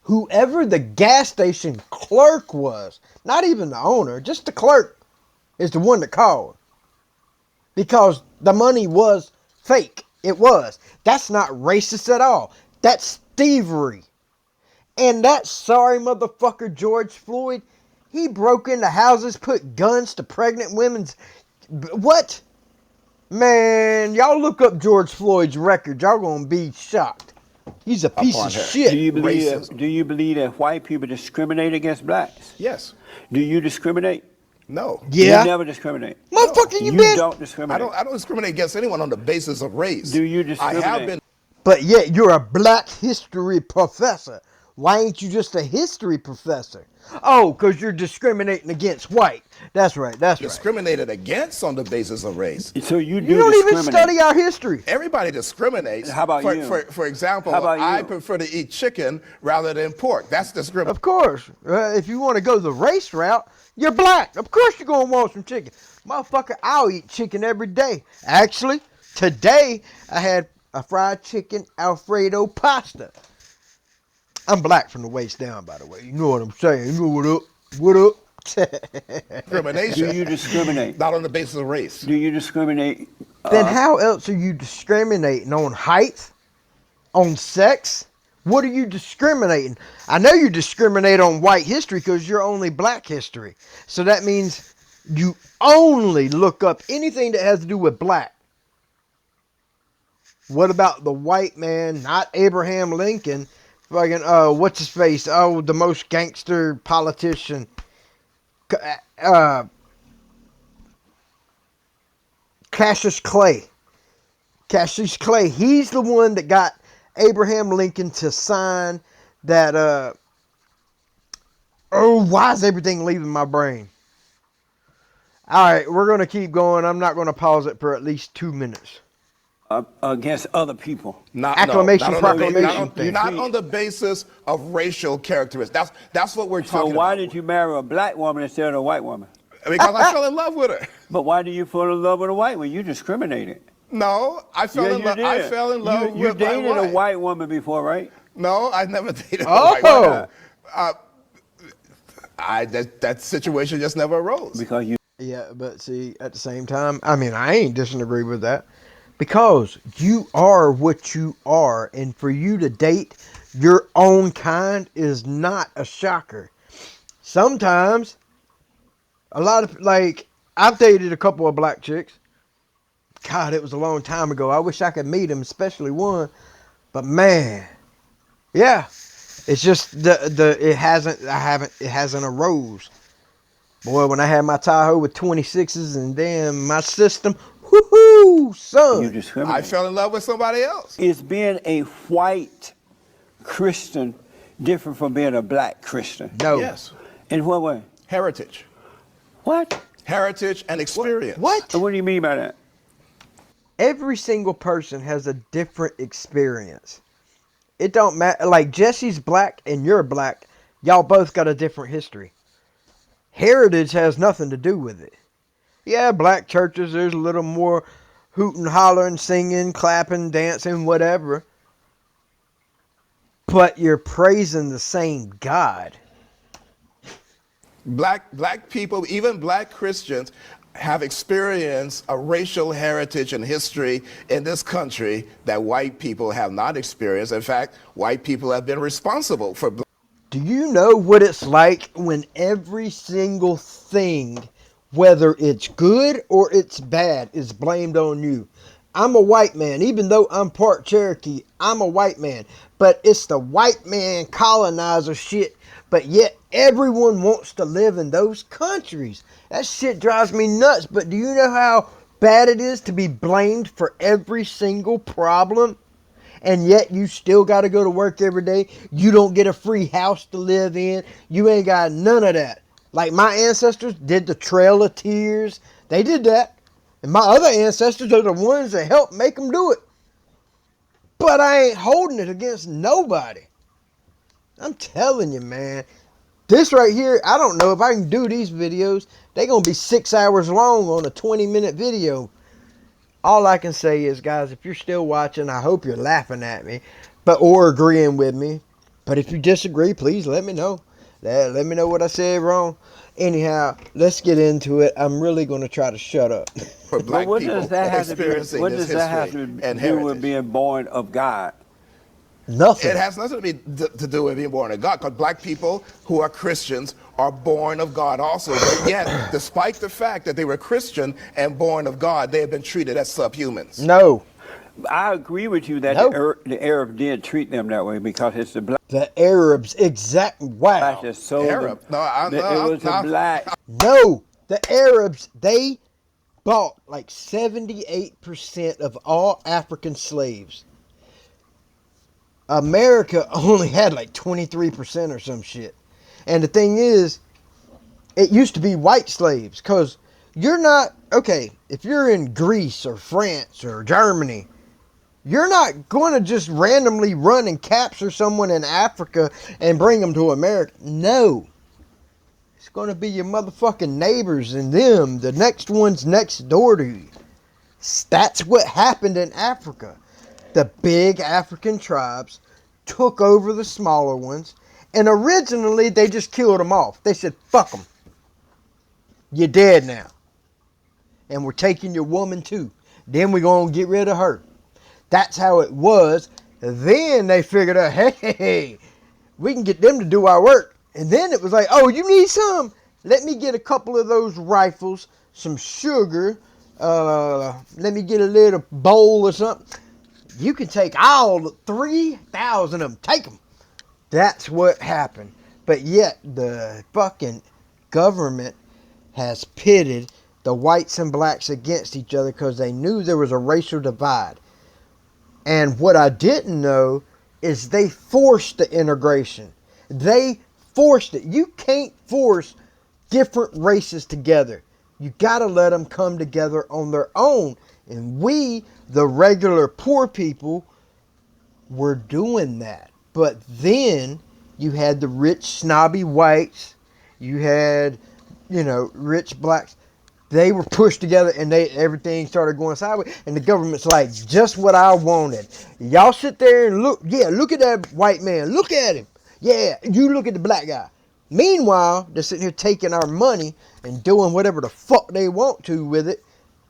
whoever the gas station clerk was, not even the owner, just the clerk, is the one that called. Because the money was fake. It was. That's not racist at all. That's thievery. And that sorry motherfucker George Floyd, he broke into houses, put guns to pregnant women's... What? Man, y'all look up George Floyd's record. Y'all gonna be shocked. He's a piece of shit. Do you believe that white people discriminate against blacks? Yes. Do you discriminate? No. Yeah. You never discriminate. Motherfucker, you been... don't discriminate. I don't discriminate against anyone on the basis of race. Do you discriminate? I have been. But yet you're a black history professor. Why ain't you just a history professor? Oh, because you're discriminating against white. That's right. Discriminated against on the basis of race. So you don't even study our history. Everybody discriminates. How about you? For example, How about I you? prefer to eat chicken rather than pork. That's discrimination. Of course. If you want to go the race route, you're black. Of course you're going to want some chicken. Motherfucker, I'll eat chicken every day. Actually, today I had a fried chicken Alfredo pasta. I'm black from the waist down, by the way. You know what I'm saying. You know what up. What up? Discrimination. Do you discriminate? Not on the basis of race. Do you discriminate? Then how else are you discriminating? On height? On sex? What are you discriminating? I know you discriminate on white history because you're only black history. So that means you only look up anything that has to do with black. What about the white man, not Abraham Lincoln? Fucking, what's his face? Oh, the most gangster politician. Cassius Clay. Cassius Clay. He's the one that got Abraham Lincoln to sign that, why is everything leaving my brain? Alright, we're going to keep going. I'm not going to pause it for at least 2 minutes. Against other people. Acclamation, proclamation. Not on the basis of racial characteristics. That's what we're talking about. So why did you marry a black woman instead of a white woman? Because I fell in love with her. But why did you fall in love with a white woman? You discriminated. No, I fell in love. I fell in love with my wife. You dated a white woman before, right? No, I never dated a white woman. That situation just never arose. Because you Yeah, but see, at the same time, I mean, I ain't disagree with that because you are what you are, and for you to date your own kind is not a shocker. Sometimes, a lot of like, I've dated a couple of black chicks. God, it was a long time ago. I wish I could meet them, especially one. But man, yeah, it's just it hasn't arose. Boy, when I had my Tahoe with 26s and then my system, whoo, You son. I discriminate. fell in love with somebody else. Is being a white Christian different from being a black Christian? No. Yes. In what way? Heritage. What? Heritage and experience. What? And what do you mean by that? Every single person has a different experience. It don't matter. Like Jesse's black and you're black. Y'all both got a different history. Heritage has nothing to do with it. Yeah, black churches, there's a little more hooting, hollering, singing, clapping, dancing, whatever. But you're praising the same God. Black people, even black Christians, have experienced a racial heritage and history in this country that white people have not experienced. In fact, white people have been responsible for. Do you know what it's like when every single thing, whether it's good or it's bad, is blamed on you? I'm a white man, even though I'm part Cherokee, I'm a white man. But it's the white man colonizer shit. But yet everyone wants to live in those countries. That shit drives me nuts. But do you know how bad it is to be blamed for every single problem? And yet you still got to go to work every day. You don't get a free house to live in. You ain't got none of that. Like my ancestors did the Trail of Tears. They did that. And my other ancestors are the ones that helped make them do it. But I ain't holding it against nobody. I'm telling you, man. This right here, I don't know if I can do these videos. They're going to be 6 hours long on a 20-minute video. All I can say is, guys, if you're still watching, I hope you're laughing at me, or agreeing with me. But if you disagree, please let me know. Let me know what I said wrong. Anyhow, let's get into it. I'm really going to try to shut up. For black What people does that have to do? experiencing What this does that have history to and do with heritage. being born of God? Nothing. It has nothing to do with being born of God, because black people who are Christians are born of God also. But yet, despite the fact that they were Christian and born of God, they have been treated as subhumans. No. I agree with you that No. the Arab did treat them that way because it's the black The Arabs, wow. that sold Arab? them. No, It was the black. No, the Arabs, they bought like 78% of all African slaves. America only had like 23% or some shit. And the thing is, it used to be white slaves because you're not, okay, if you're in Greece or France or Germany, you're not going to just randomly run and capture someone in Africa and bring them to America. No. It's going to be your motherfucking neighbors and them, the next ones next door to you. That's what happened in Africa. The big African tribes took over the smaller ones, and originally they just killed them off. They said, fuck them. You're dead now. And we're taking your woman too. Then we're going to get rid of her. That's how it was. Then they figured out, hey, we can get them to do our work. And then it was like, oh, you need some? Let me get a couple of those rifles, some sugar, let me get a little bowl or something. You can take all 3,000 of them. Take them. That's what happened. But yet the fucking government has pitted the whites and blacks against each other because they knew there was a racial divide. And what I didn't know is they forced the integration. They forced it. You can't force different races together. You got to let them come together on their own. And we, the regular poor people, were doing that. But then you had the rich snobby whites. You had, rich blacks. They were pushed together and everything started going sideways. And the government's like, just what I wanted. Y'all sit there and look. Yeah, look at that white man. Look at him. Yeah, you look at the black guy. Meanwhile, they're sitting here taking our money and doing whatever the fuck they want to with it.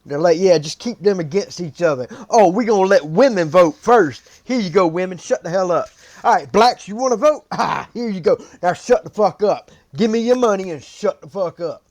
They're like, yeah, just keep them against each other. Oh, we're going to let women vote first. Here you go, women. Shut the hell up. All right, blacks, you want to vote? Ah, here you go. Now shut the fuck up. Give me your money and shut the fuck up.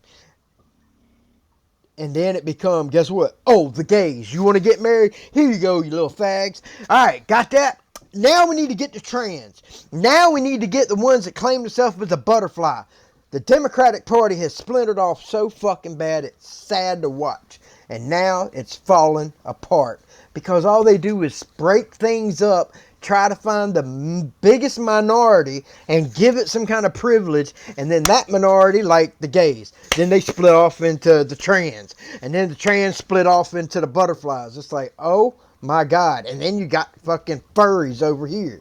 And then it becomes, guess what? Oh, the gays. You want to get married? Here you go, you little fags. All right, got that? Now we need to get the trans. Now we need to get the ones that claim themselves as a butterfly. The Democratic Party has splintered off so fucking bad, it's sad to watch. And now it's falling apart. Because all they do is break things up, try to find the biggest minority and give it some kind of privilege, and then that minority, like the gays, then they split off into the trans, and then the trans split off into the butterflies. It's like, oh my God. And then you got fucking furries over here.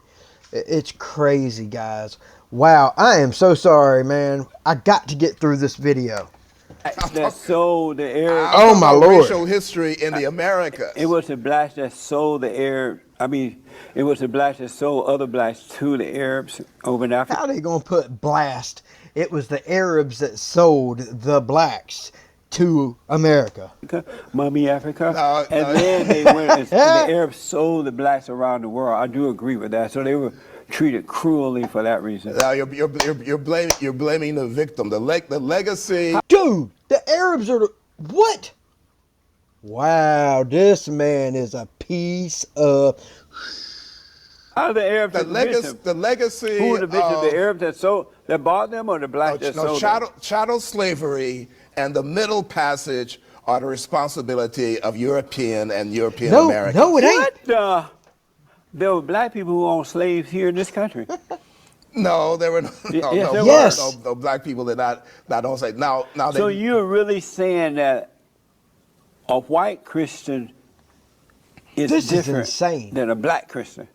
It's crazy, guys. Wow, I am so sorry, man. I got to get through this video. That sold the Arab. Oh my Lord! Racial history in the Americas. It was the blacks that sold the Arab. I mean, it was the blacks that sold other blacks to the Arabs over in Africa. How are they gonna put blast? It was the Arabs that sold the blacks to America. Mummy Africa. And then they went. The Arabs sold the blacks around the world. I do agree with that. So they were treated cruelly for that reason. Now you're blaming the victim. The legacy. Dude, the Arabs are the what? Wow, this man is a piece of. How are the Arabs the legacy. Who were the victims? The Arabs that bought them, or the blacks that sold them? Chattel slavery and the Middle Passage are the responsibility of European Americans. No, it ain't. What? There were black people who owned slaves here in this country. No, there were no black people that don't say now. So you're really saying that a white Christian is different than a black Christian?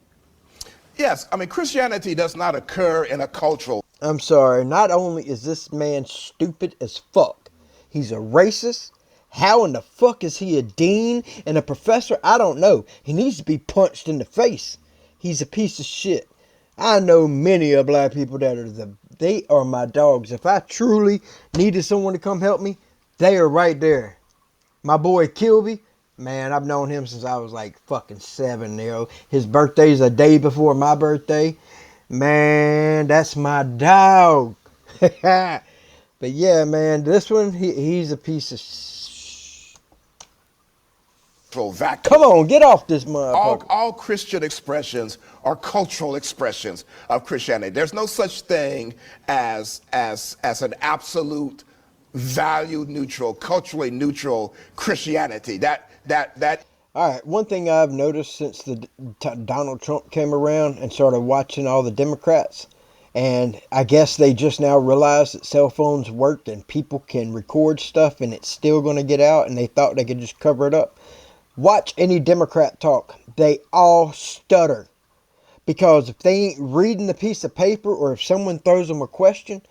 Yes, I mean Christianity does not occur in a cultural. I'm sorry. Not only is this man stupid as fuck, he's a racist. How in the fuck is he a dean and a professor? I don't know. He needs to be punched in the face. He's a piece of shit. I know many of black people that they are my dogs. If I truly needed someone to come help me, they are right there. My boy Kilby, man, I've known him since I was like fucking 7, you know. His birthday's a day before my birthday. Man, that's my dog. But yeah, man, this one, he's a piece of shit. Vacuum. Come on, get off this motherfucker. All Christian expressions are cultural expressions of Christianity. There's no such thing as an absolute value neutral, culturally neutral Christianity. That. All right, one thing I've noticed since Donald Trump came around and started watching all the Democrats, and I guess they just now realized that cell phones work and people can record stuff and it's still going to get out, and they thought they could just cover it up. Watch any Democrat talk. They all stutter. Because if they ain't reading the piece of paper, or if someone throws them a question,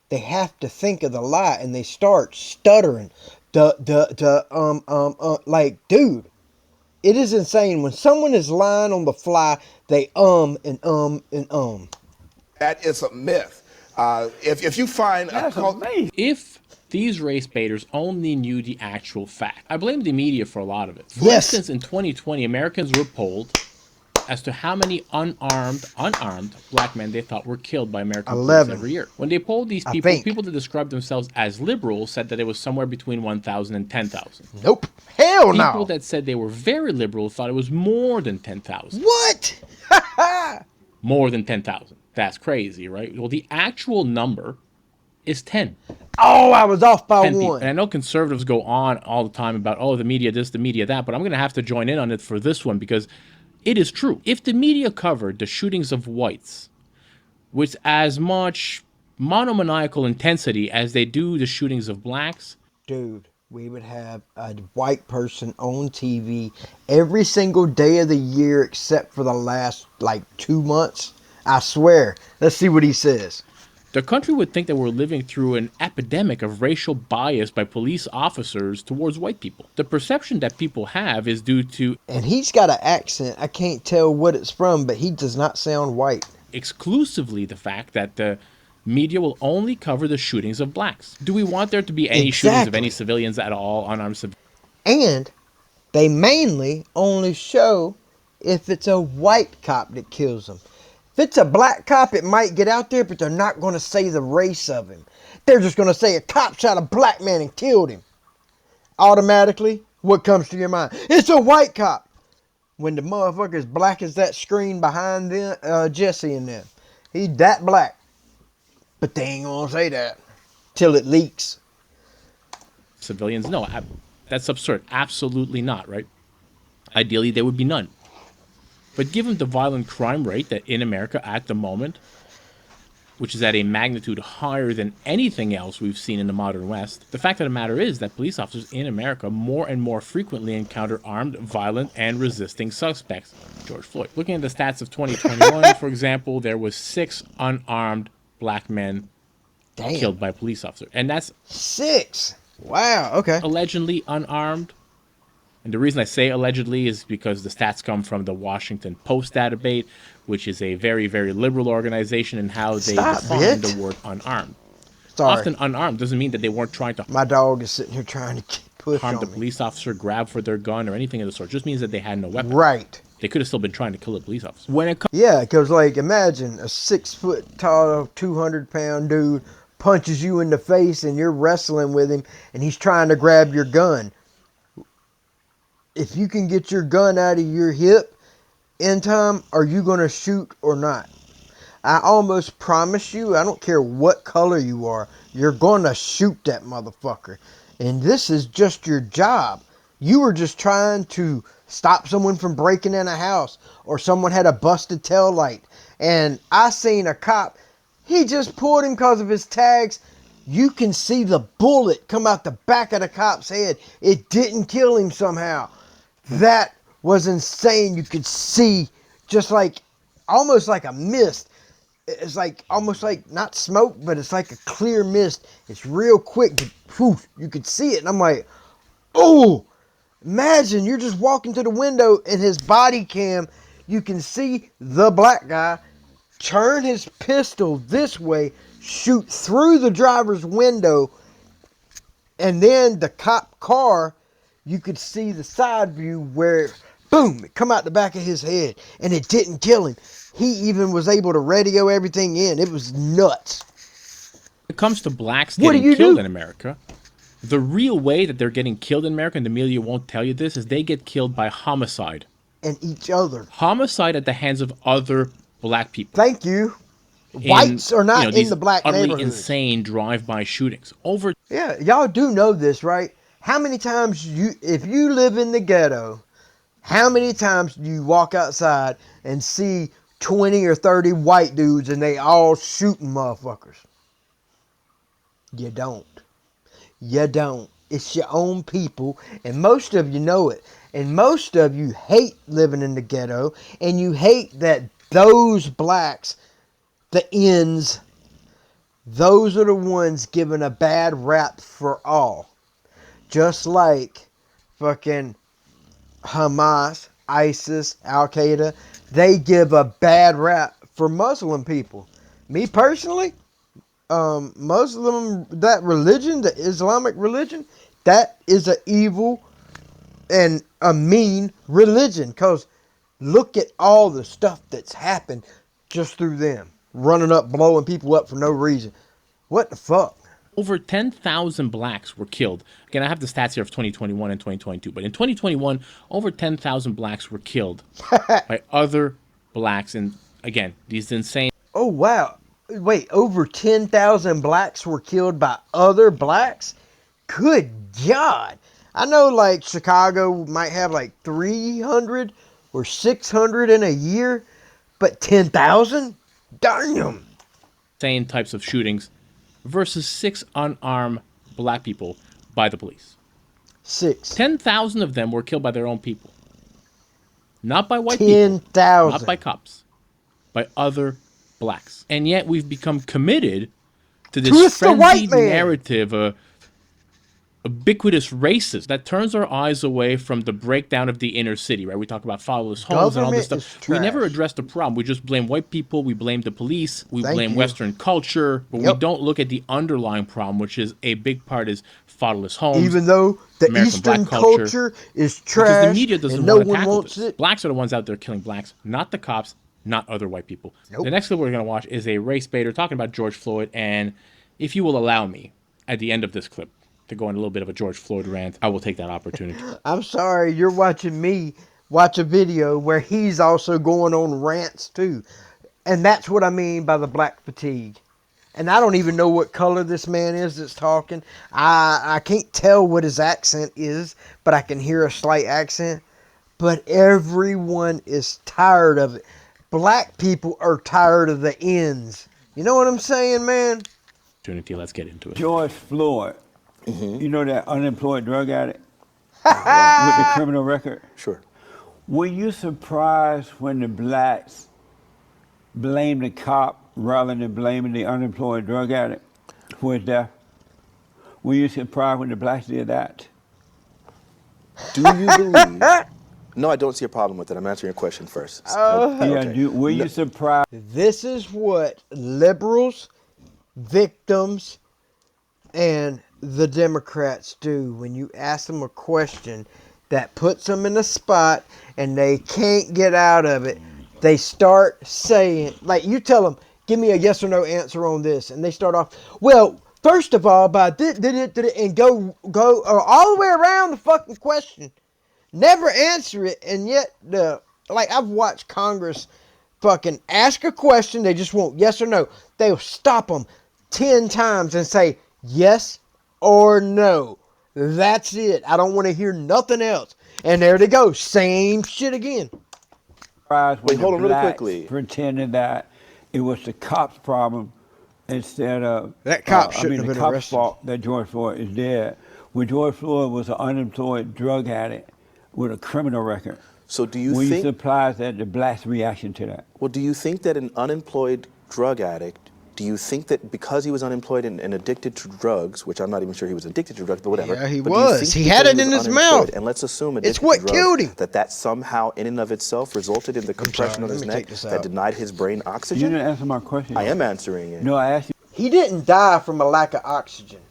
they have to think of the lie and they start stuttering. Like, dude, it is insane. When someone is lying on the fly, they and. That is a myth. If you find if these race baiters only knew the actual fact. I blame the media for a lot of it. For yes. instance, in 2020, Americans were polled as to how many unarmed black men they thought were killed by American police every year. When they polled these people that described themselves as liberals said that it was somewhere between 1,000 and 10,000. Nope. Hell no. People that said they were very liberal thought it was more than 10,000. What? More than 10,000. That's crazy, right? Well, the actual number is 10. Oh, I was off by 1. And I know conservatives go on all the time about, oh, the media this, the media that, but I'm going to have to join in on it for this one because it is true. If the media covered the shootings of whites with as much monomaniacal intensity as they do the shootings of blacks, dude, we would have a white person on TV every single day of the year except for the last, 2 months. I swear. Let's see what he says. The country would think that we're living through an epidemic of racial bias by police officers towards white people. The perception that people have is due to... And he's got an accent. I can't tell what it's from, but he does not sound white. Exclusively the fact that the Media will only cover the shootings of blacks. Do we want there to be any shootings of any civilians at all, unarmed civilians? And they mainly only show if it's a white cop that kills them. If it's a black cop, it might get out there, but they're not going to say the race of him. They're just going to say a cop shot a black man and killed him. Automatically, what comes to your mind? It's a white cop. When the motherfucker's black as that screen behind them, Jesse and them. He's that black. But they ain't going to say that till it leaks. Civilians? No, that's absurd. Absolutely not, right? Ideally, there would be none. But given the violent crime rate that in America at the moment, which is at a magnitude higher than anything else we've seen in the modern West, the fact of the matter is that police officers in America more and more frequently encounter armed, violent, and resisting suspects. George Floyd. Looking at the stats of 2021, for example, there was 6 unarmed black men killed by a police officer. And that's 6. Wow, okay. Allegedly unarmed. And the reason I say allegedly is because the stats come from the Washington Post database, which is a very, very liberal organization in how they define the word unarmed. Sorry. Often unarmed doesn't mean that they weren't trying to... My dog is sitting here trying to push harm on the me. police officer, grab for their gun, or anything of the sort. It just means that they had no weapon. Right. They could have still been trying to kill a police officer. When it comes... Yeah, because, like, imagine a 6 foot tall, 200-pound dude punches you in the face and you're wrestling with him and he's trying to grab your gun. If you can get your gun out of your hip in time, are you going to shoot or not? I almost promise you, I don't care what color you are, you're going to shoot that motherfucker. And this is just your job. You were just trying to stop someone from breaking in a house, or someone had a busted tail light. And I seen a cop, he just pulled him because of his tags. You can see the bullet come out the back of the cop's head. It didn't kill him somehow. That was insane. You could see just like, almost like a mist. It's like, almost like, not smoke, but it's like a clear mist. It's real quick, but whew, you could see it. And I'm like, oh, imagine you're just walking to the window and his body cam, you can see the black guy turn his pistol this way, shoot through the driver's window, and then the cop car, you could see the side view where, boom, it come out the back of his head, and it didn't kill him. He even was able to radio everything in. It was nuts. When it comes to blacks getting killed in America, the real way that they're getting killed in America, and the media won't tell you this, is they get killed by homicide. And each other. Homicide at the hands of other black people. Thank you. Whites are not in the black utterly neighborhoods. Insane drive-by shootings. Yeah, y'all do know this, right? How many times if you live in the ghetto, how many times do you walk outside and see 20 or 30 white dudes and they all shooting motherfuckers? You don't. You don't. It's your own people, and most of you know it. And most of you hate living in the ghetto, and you hate that those blacks, the ends, those are the ones given a bad rap for all. Just like fucking Hamas, ISIS, Al-Qaeda, they give a bad rap for Muslim people. Me personally, Muslim, that religion, the Islamic religion, that is an evil and a mean religion. Because look at all the stuff that's happened just through them. Running up, blowing people up for no reason. What the fuck? Over 10,000 blacks were killed. Again, I have the stats here of 2021 and 2022. But in 2021, over 10,000 blacks were killed by other blacks. And again, these insane... Oh, wow. Wait, over 10,000 blacks were killed by other blacks? Good God. I know, like, Chicago might have, like, 300 or 600 in a year. But 10,000? Damn. Same types of shootings versus 6 unarmed black people by the police. 10,000 of them were killed by their own people. Not by white people. 10,000. Not by cops. By other blacks. And yet we've become committed to this frenzied narrative ubiquitous racist that turns our eyes away from the breakdown of the inner city, right? We talk about fatherless homes and all this Government stuff. is We never trash. address the problem. We just blame white people. We blame the police. We Thank blame you. Western culture. But we Yep. don't look at the underlying problem, which is a big part is fatherless homes. Even though the American Eastern black culture is because trash the media doesn't and no want to one tackle wants this. it. Blacks are the ones out there killing blacks, not the cops, not other white people. Nope. The next clip we're going to watch is a race baiter talking about George Floyd. And if you will allow me, at the end of this clip, to go on a little bit of a George Floyd rant, I will take that opportunity. I'm sorry, you're watching me watch a video where he's also going on rants too. And that's what I mean by the black fatigue. And I don't even know what color this man is that's talking. I can't tell what his accent is, but I can hear a slight accent. But everyone is tired of it. Black people are tired of the ends. You know what I'm saying, man? Let's get into it. George Floyd, you know that unemployed drug addict with the criminal record? Sure. Were you surprised when the blacks blamed the cop rather than blaming the unemployed drug addict for his death? Were you surprised when the blacks did that? Do you believe? No, I don't see a problem with it. I'm answering your question first. Were you surprised? This is what liberals, victims, and the Democrats do when you ask them a question that puts them in a spot and they can't get out of it. They start saying, like you tell them, give me a yes or no answer on this. And they start off, well, first of all, by and go all the way around the fucking question. Never answer it. And yet, like I've watched Congress fucking ask a question. They just want yes or no. They'll stop them 10 times and say yes or no. That's it. I don't want to hear nothing else. And there they go. Same shit again. Wait, hold on really quickly. Pretending that it was the cops' problem instead of that cop shouldn't have been the cops' arrested. fault that George Floyd is dead. When George Floyd was an unemployed drug addict with a criminal record. So do you Were think? you surprised at the blacks' reaction to that? Well, do you think that an unemployed drug addict? Do you think that because he was unemployed and addicted to drugs, which I'm not even sure he was addicted to drugs, but whatever. Yeah, he but do you was. think He had because it in was his mouth. unemployed, and let's assume addicted It's what to drugs, killed him. that somehow, in and of itself, resulted in the compression on his neck that denied his brain You oxygen? didn't answer my question. I am answering it. No, I asked you. He didn't die from a lack of oxygen.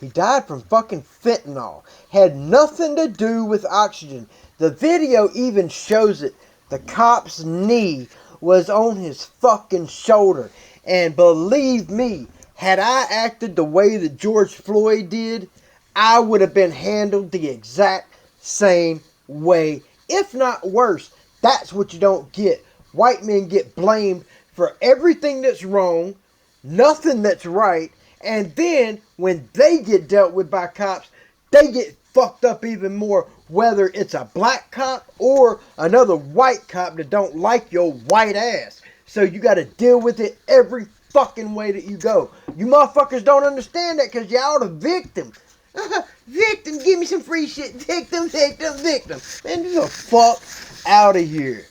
He died from fucking fentanyl. Had nothing to do with oxygen. The video even shows it. The cop's knee was on his fucking shoulder. And believe me, had I acted the way that George Floyd did, I would have been handled the exact same way, if not worse. That's what you don't get. White men get blamed for everything that's wrong, nothing that's right, and then when they get dealt with by cops, they get fucked up even more, whether it's a black cop or another white cop that don't like your white ass. So you got to deal with it every fucking way that you go. You motherfuckers don't understand that because y'all the victim. Victim, give me some free shit. Victim, victim, victim. Man, get the fuck out of here.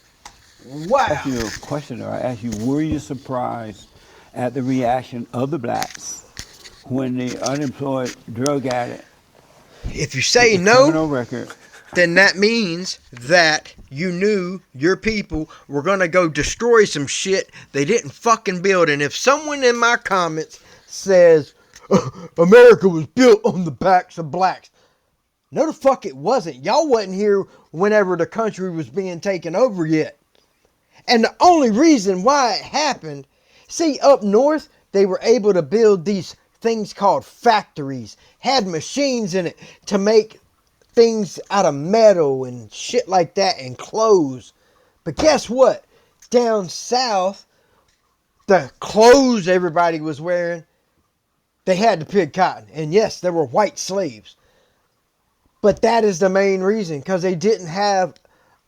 Wow. I asked you a question. I asked you, were you surprised at the reaction of the blacks when the unemployed drug addict, If you say criminal no, record, then that means that you knew your people were going to go destroy some shit they didn't fucking build. And if someone in my comments says, America was built on the backs of blacks. No, the fuck it wasn't. Y'all wasn't here whenever the country was being taken over yet. And the only reason why it happened, see, up north, they were able to build these things called factories, had machines in it to make things out of metal and shit like that and clothes. But guess what? Down south, the clothes everybody was wearing, they had to pick cotton. And yes, there were white slaves. But that is the main reason, because they didn't have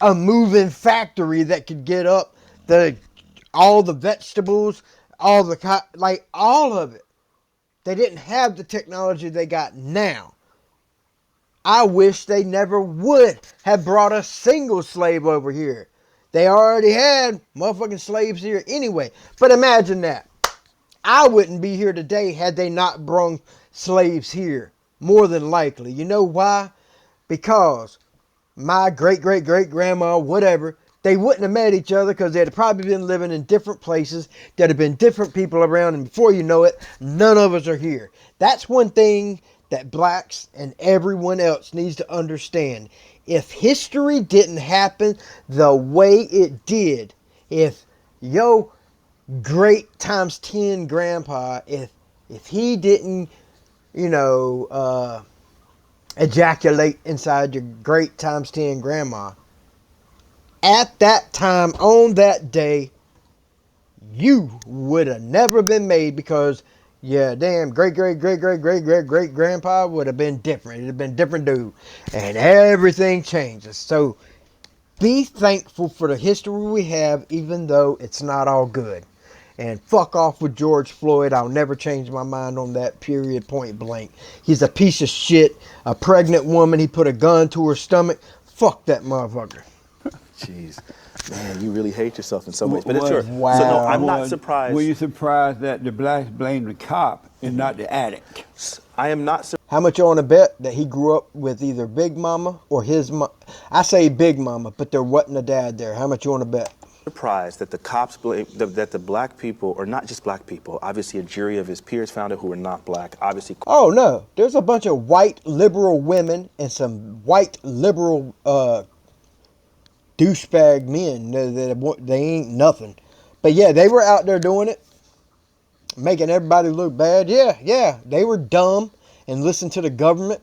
a moving factory that could get up all the vegetables, all of it. They didn't have the technology they got now. I wish they never would have brought a single slave over here. They already had motherfucking slaves here anyway. But imagine that. I wouldn't be here today had they not brung slaves here. More than likely. You know why? Because my great-great-great-grandma, whatever, they wouldn't have met each other because they'd probably been living in different places. There'd have been different people around, and before you know it, none of us are here. That's one thing that blacks and everyone else needs to understand. If history didn't happen the way it did, if yo great times 10 grandpa, if he didn't, you know, ejaculate inside your great times 10 grandma, at that time, on that day, you would have never been made because, yeah, damn, great grandpa would have been different. It'd have been different dude. And everything changes. So be thankful for the history we have, even though it's not all good. And fuck off with George Floyd. I'll never change my mind on that, period, point blank. He's a piece of shit. A pregnant woman, he put a gun to her stomach. Fuck that motherfucker. Jeez. Man, you really hate yourself in some ways. But it's sure. Wow. So no, I'm not surprised. Were you surprised that the blacks blamed the cop and not the addict? I am not surprised. How much you want to bet that he grew up with either Big Mama or his mom? I say Big Mama, but there wasn't a dad there. How much you want to bet? Surprised that the cops blame that the black people, or not just black people, obviously a jury of his peers found it who were not black, obviously. Oh no, there's a bunch of white liberal women and some white liberal douchebag men that they ain't nothing. But yeah, they were out there doing it, making everybody look bad. Yeah, they were dumb and listened to the government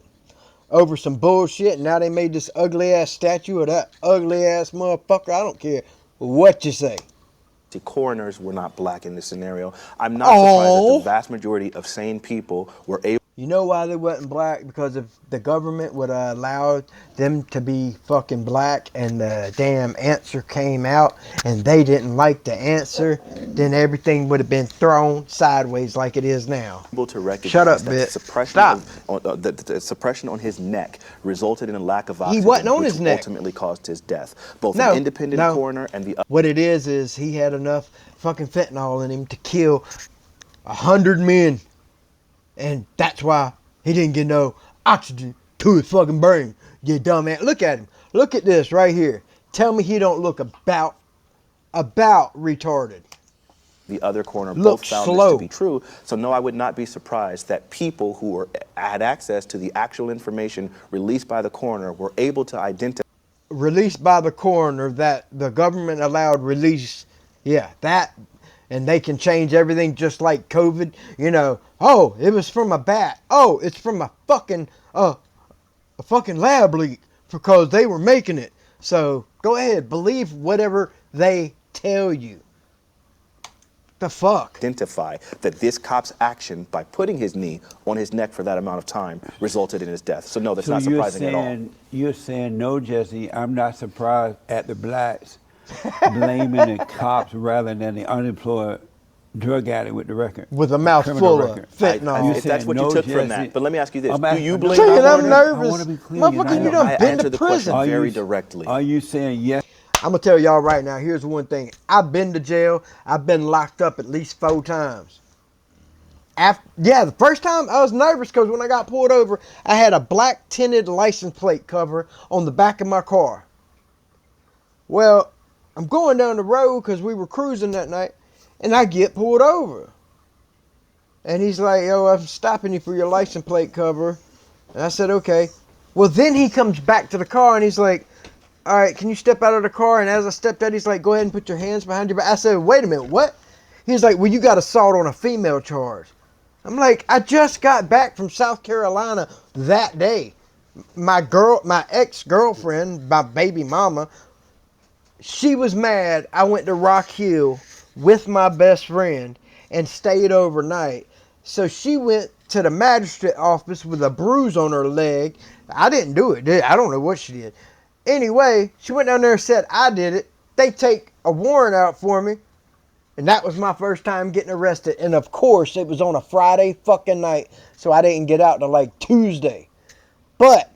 over some bullshit. And now they made this ugly ass statue of that ugly ass motherfucker. I don't care what you say. The coroners were not black in this scenario. I'm not surprised that the vast majority of sane people were able. You know why they wasn't black? Because if the government would have allowed them to be fucking black and the damn answer came out and they didn't like the answer, then everything would have been thrown sideways like it is now. To recognize Shut up, that bitch. Stop. The suppression on his neck resulted in a lack of He oxygen, wasn't on which his neck. ultimately caused his death. Both an independent coroner and the. What it is he had enough fucking fentanyl in him to kill 100 men. And that's why he didn't get no oxygen to his fucking brain. You dumb man. Look at him. Look at this right here. Tell me he don't look about retarded. The other coroner both found this to be true. So no, I would not be surprised that people who had access to the actual information released by the coroner were able to identify. Released by the coroner that the government allowed release. Yeah, that. And they can change everything just like COVID. You know, oh, it was from a bat. Oh, it's from a fucking lab leak because they were making it. So go ahead, believe whatever they tell you. The fuck? Identify that this cop's action by putting his knee on his neck for that amount of time resulted in his death. So no, that's not surprising at all. You're saying, no, Jesse, I'm not surprised at the blacks blaming the cops rather than the unemployed drug addict with the record. With a mouth full of fentanyl. If that's what you took from that. But let me ask you this. Do you believe... I'm nervous. I want to be clear. Motherfucker, you done been to prison. Very directly. Are you saying yes? I'm going to tell y'all right now, here's one thing. I've been to jail. I've been locked up at least 4 times. The first time I was nervous because when I got pulled over, I had a black tinted license plate cover on the back of my car. Well, I'm going down the road because we were cruising that night, and I get pulled over. And he's like, yo, I'm stopping you for your license plate cover. And I said, okay. Well, then he comes back to the car, and he's like, all right, can you step out of the car? And as I stepped out, he's like, go ahead and put your hands behind your back. I said, wait a minute, what? He's like, well, you got assault on a female charge. I'm like, I just got back from South Carolina that day. My ex-girlfriend, my baby mama, she was mad I went to Rock Hill with my best friend and stayed overnight. So she went to the magistrate office with a bruise on her leg. I didn't do it. I don't know what she did. Anyway, she went down there and said I did it. They take a warrant out for me. And that was my first time getting arrested. And of course, it was on a Friday fucking night. So I didn't get out till like Tuesday. But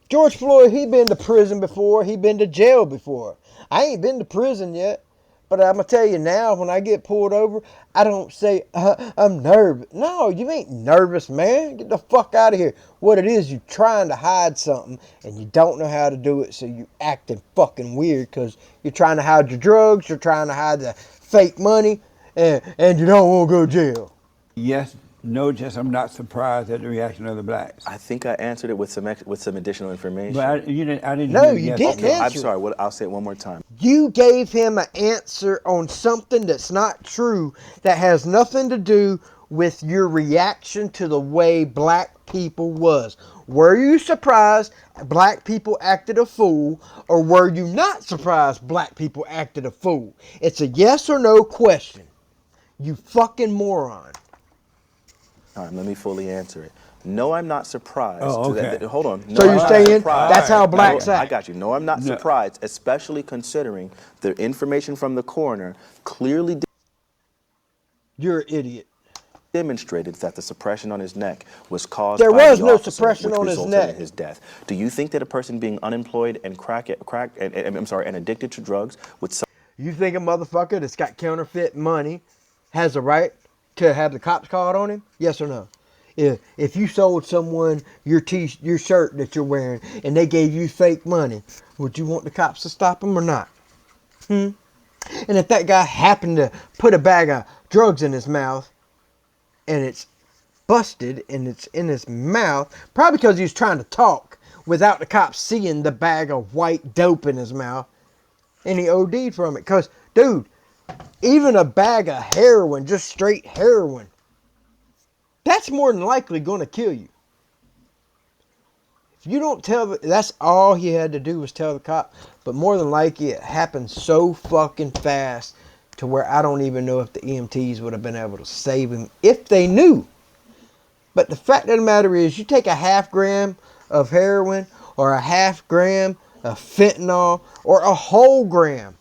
George Floyd, he been to prison before. He been to jail before. I ain't been to prison yet. But I'm going to tell you now, when I get pulled over, I don't say, I'm nervous. No, you ain't nervous, man. Get the fuck out of here. What it is, you trying to hide something, and you don't know how to do it, so you acting fucking weird because you're trying to hide your drugs, you're trying to hide the fake money, and you don't want to go to jail. Yes, no, just I'm not surprised at the reaction of the blacks. I think I answered it with some additional information. But I didn't No, hear the you yes. didn't Okay, I'm answer sorry. it. I'll say it one more time. You gave him an answer on something that's not true, that has nothing to do with your reaction to the way black people was. Were you surprised black people acted a fool, or were you not surprised black people acted a fool? It's a yes or no question. You fucking moron. All right, let me fully answer it. No, I'm not surprised. Oh, okay. Hold on. No, So I'm you're not saying surprised. that's how blacks No, I act? got you. No, I'm not surprised, especially considering the information from the coroner clearly You're an idiot. demonstrated that the suppression on his neck was caused There by was the no officer, suppression which on his resulted neck. in his death. Do you think that a person being unemployed and and addicted to drugs would You think a motherfucker that's got counterfeit money has a right to have the cops called on him? Yes or no? If you sold someone your shirt that you're wearing and they gave you fake money, would you want the cops to stop them or not? And if that guy happened to put a bag of drugs in his mouth and it's busted and it's in his mouth, probably because he was trying to talk without the cops seeing the bag of white dope in his mouth, and he OD'd from it. Because, dude, even a bag of heroin, just straight heroin, that's more than likely going to kill you. If you don't tell, that's all he had to do was tell the cop. But more than likely, it happened so fucking fast to where I don't even know if the EMTs would have been able to save him if they knew. But the fact of the matter is, you take a half gram of heroin or a half gram of fentanyl or a whole gram,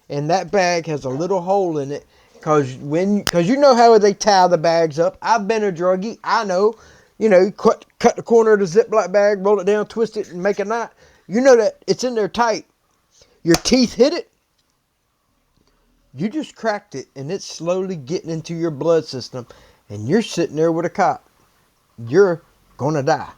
and that bag has a little hole in it, because you know how they tie the bags up. I've been a druggie. I know. You know, cut the corner of the Ziploc bag, roll it down, twist it, and make a knot. You know that it's in there tight. Your teeth hit it. You just cracked it, and it's slowly getting into your blood system, and you're sitting there with a cop. You're gonna die.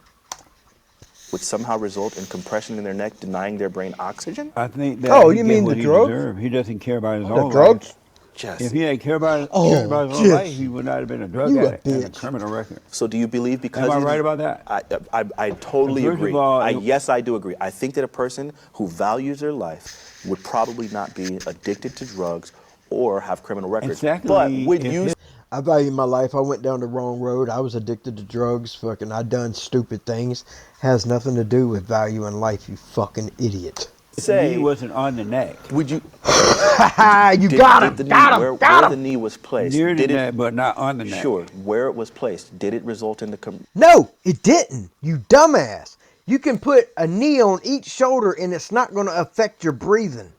would somehow result in compression in their neck, denying their brain oxygen? I think that Oh, he you get mean what the he drugs? deserved. He doesn't care about his The own drugs? life. Just. If he had cared about his own Jesse. life, he would not have been a drug You a addict and a bitch. criminal record. So do you believe because Am I he's- right about that? I totally First of agree. all, Yes, I do agree. I think that a person who values their life would probably not be addicted to drugs or have criminal records. Exactly. But would If you his- I value my life. I went down the wrong road. I was addicted to drugs. Fucking, I done stupid things. Has nothing to do with valuing life, you fucking idiot. say knee wasn't on the neck. would you You got him. where the knee was placed? Near the did neck, but not on the neck. Sure, where it was placed, did it result in the No, it didn't. You dumbass. You can put a knee on each shoulder and it's not going to affect your breathing.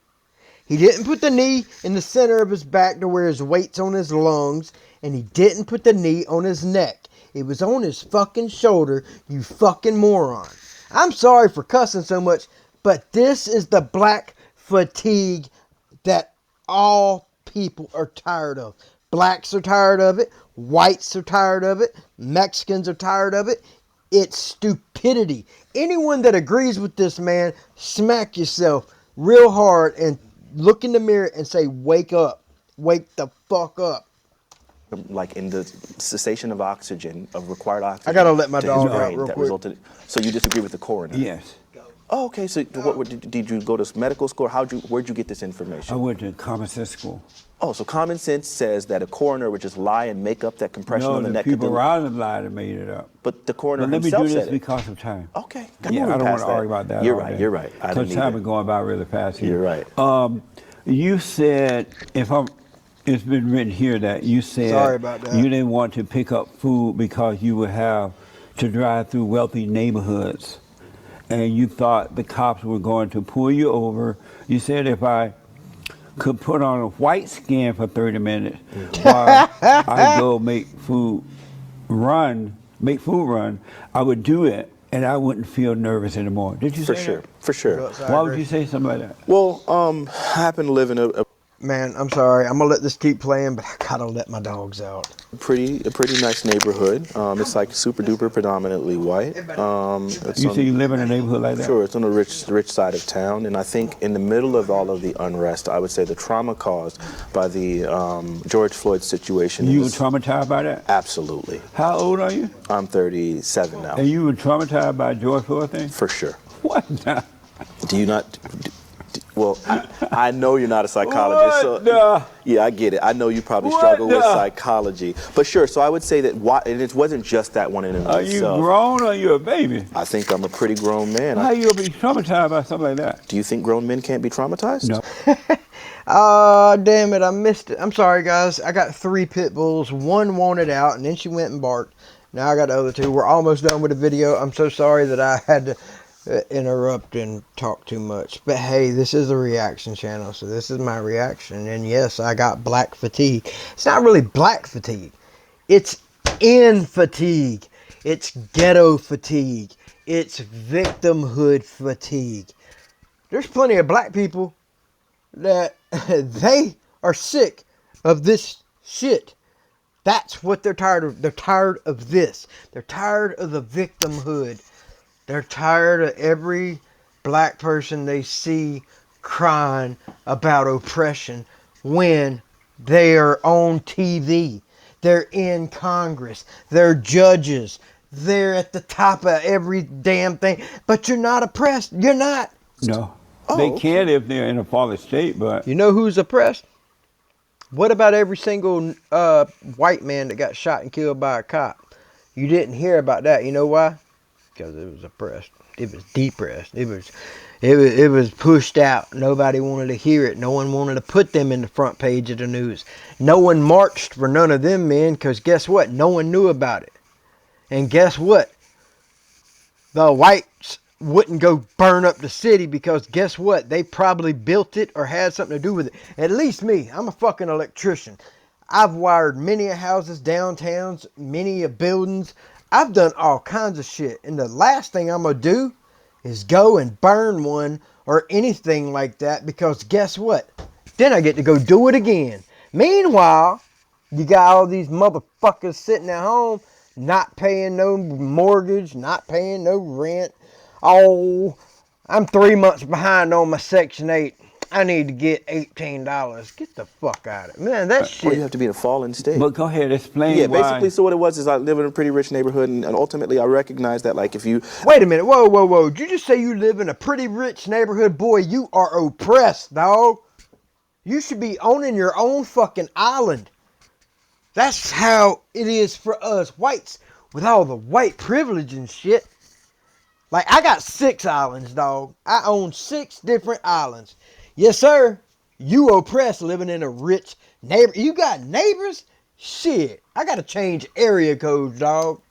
He didn't put the knee in the center of his back to where his weight's on his lungs, and he didn't put the knee on his neck. It was on his fucking shoulder, you fucking moron. I'm sorry for cussing so much, but this is the black fatigue that all people are tired of. Blacks are tired of it. Whites are tired of it. Mexicans are tired of it. It's stupidity. Anyone that agrees with this man, smack yourself real hard and look in the mirror and say, wake up. Wake the fuck up. like in the cessation of oxygen, of required oxygen. I gotta let my to his dog out brain real that quick. resulted. So you disagree with the coroner? Yes. Oh, okay. So did you go to medical school? Where'd you get this information? I went to common sense school. Oh, so common sense says that a coroner would just lie and make up that compression No, on the the neck. people around him lied and made it up. But the coroner But let me himself do this said it. because of time. Okay. Yeah, I don't want past to that. argue about that. You're all right. day. You're right. I Because didn't time either. is going by really fast here. You're right. You said, it's been written here that you said Sorry about that. you didn't want to pick up food because you would have to drive through wealthy neighborhoods. And you thought the cops were going to pull you over. You said if I could put on a white skin for 30 minutes while I go make food run, I would do it and I wouldn't feel nervous anymore. Did you For say sure. that? For sure. Why would you say something like that? Well, I happen to live in a Man, I'm sorry. I'm gonna let this keep playing, but I gotta let my dogs out. A pretty nice neighborhood. It's like super duper predominantly white. You say you live in a neighborhood like that? Sure, it's on the rich side of town, and I think in the middle of all of the unrest, I would say the trauma caused by the George Floyd situation. You were traumatized by that? Absolutely. How old are you? I'm 37 now. And you were traumatized by George Floyd thing? For sure. What? Do you not? Well, I know you're not a psychologist, so yeah, I get it. I know you probably struggle with psychology, but sure. So I would say that and it wasn't just that one in and of itself. Are you grown or are you a baby? I think I'm a pretty grown man. How you gonna be traumatized by something like that? Do you think grown men can't be traumatized? No. Damn it, I missed it. I'm sorry, guys. I got 3 pit bulls. One wanted out, and then she went and barked. Now I got the other 2. We're almost done with the video. I'm so sorry that I had to interrupt and talk too much, but hey, this is a reaction channel, so this is my reaction. And yes, I got black fatigue. It's not really black fatigue, it's in fatigue, it's ghetto fatigue, it's victimhood fatigue. There's plenty of black people that they are sick of this shit. That's what they're tired of. They're tired of this. They're tired of the victimhood. They're tired of every black person they see crying about oppression when they are on TV. They're in Congress. They're judges. They're at the top of every damn thing. But you're not oppressed. You're not. No. They can if they're in a fallen state, but... You know who's oppressed? What about every single white man that got shot and killed by a cop? You didn't hear about that. You know why? Because it was oppressed. It was depressed. It was pushed out. Nobody wanted to hear it. No one wanted to put them in the front page of the news. No one marched for none of them men, because guess what? No one knew about it. And guess what? The whites wouldn't go burn up the city, because guess what? They probably built it or had something to do with it. At least me. I'm a fucking electrician. I've wired many houses, downtowns, many buildings. I've done all kinds of shit. And the last thing I'm going to do is go and burn one or anything like that, because guess what? Then I get to go do it again. Meanwhile, you got all these motherfuckers sitting at home not paying no mortgage, not paying no rent. Oh, I'm 3 months behind on my Section 8. I need to get $18. Get the fuck out of it. Man, that shit. Well, you have to be in a fallen state. But go ahead, explain Yeah, why. basically, so what it was is I live in a pretty rich neighborhood, and ultimately I recognize that, like, if you... Wait a minute. Whoa. Did you just say you live in a pretty rich neighborhood? Boy, you are oppressed, dog. You should be owning your own fucking island. That's how it is for us whites with all the white privilege and shit. Like, I got 6 islands, dog. I own 6 different islands. Yes, sir. You oppressed living in a rich neighbor. You got neighbors? Shit. I got to change area codes, dog.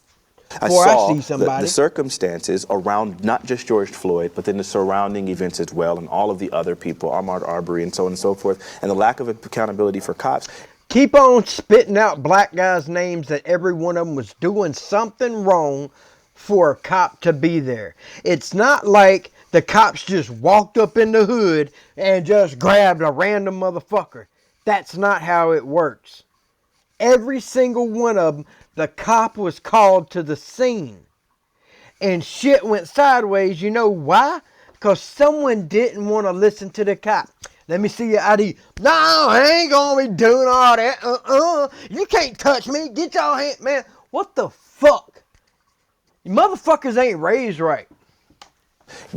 Before I see somebody. The circumstances around not just George Floyd, but then the surrounding events as well, and all of the other people, Ahmaud Arbery and so on and so forth, and the lack of accountability for cops. Keep on spitting out black guys' names that every one of them was doing something wrong for a cop to be there. It's not like the cops just walked up in the hood and just grabbed a random motherfucker. That's not how it works. Every single one of them, the cop was called to the scene. And shit went sideways. You know why? Because someone didn't want to listen to the cop. Let me see your ID. No, I ain't going to be doing all that. You can't touch me. Get your hand. Man, what the fuck? You motherfuckers ain't raised right.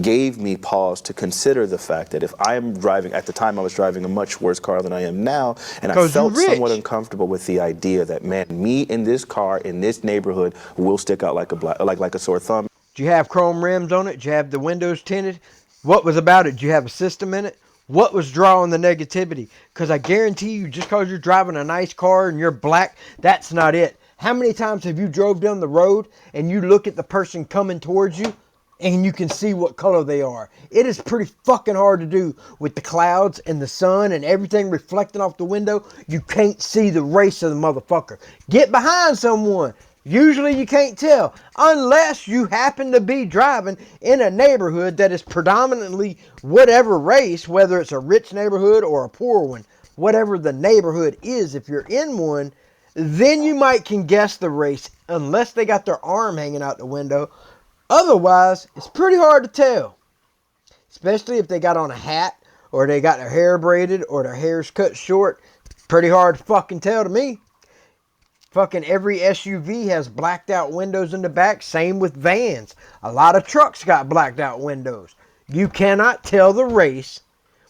Gave me pause to consider the fact that if I am driving, at the time I was driving a much worse car than I am now, and I felt somewhat uncomfortable with the idea that, man, me in this car, in this neighborhood, will stick out like a sore thumb. Did you have chrome rims on it? Did you have the windows tinted? What was about it? Did you have a system in it? What was drawing the negativity? Because I guarantee you, just because you're driving a nice car and you're black, that's not it. How many times have you drove down the road and you look at the person coming towards you and you can see what color they are? It is pretty fucking hard to do with the clouds and the sun and everything reflecting off the window. You can't see the race of the motherfucker. Get behind someone. Usually you can't tell unless you happen to be driving in a neighborhood that is predominantly whatever race, whether it's a rich neighborhood or a poor one. whatever the neighborhood is, if you're in one, then you might can guess the race unless they got their arm hanging out the window. Otherwise, it's pretty hard to tell. Especially if they got on a hat or they got their hair braided or their hair's cut short. Pretty hard to fucking tell to me. Fucking every SUV has blacked out windows in the back. Same with vans. A lot of trucks got blacked out windows. You cannot tell the race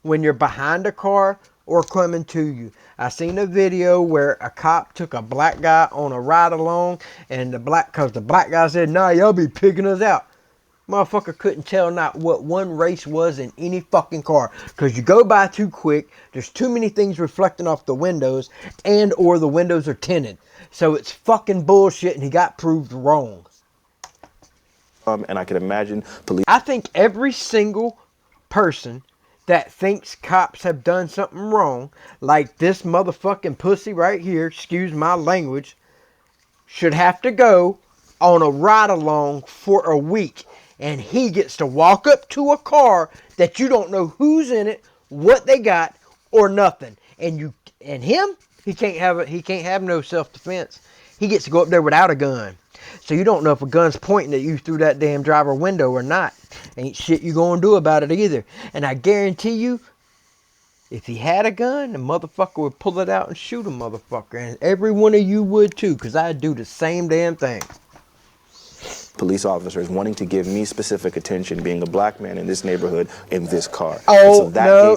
when you're behind a car or coming to you. I seen a video where a cop took a black guy on a ride along, and the black guy said, "Nah, y'all be picking us out." Motherfucker couldn't tell not what one race was in any fucking car, because you go by too quick. There's too many things reflecting off the windows, and or the windows are tinted. So it's fucking bullshit, and he got proved wrong. And I can imagine police. I think every single person that thinks cops have done something wrong, like this motherfucking pussy right here, excuse my language, should have to go on a ride along for a week. And he gets to walk up to a car that you don't know who's in it, what they got, or nothing. And him, he can't have no self-defense. He gets to go up there without a gun. So you don't know if a gun's pointing at you through that damn driver window or not. Ain't shit you gonna do about it either. And I guarantee you, if he had a gun, the motherfucker would pull it out and shoot a motherfucker. And every one of you would too, because I'd do the same damn thing. Police officers wanting to give me specific attention, being a black man in this neighborhood, in this car. Oh, so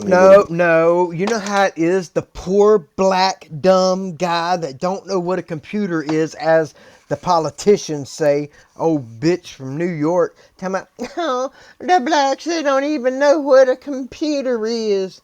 no. You know how it is? The poor, black, dumb guy that don't know what a computer is, as the politicians say. Oh, bitch from New York. Tell me, oh, the blacks, they don't even know what a computer is.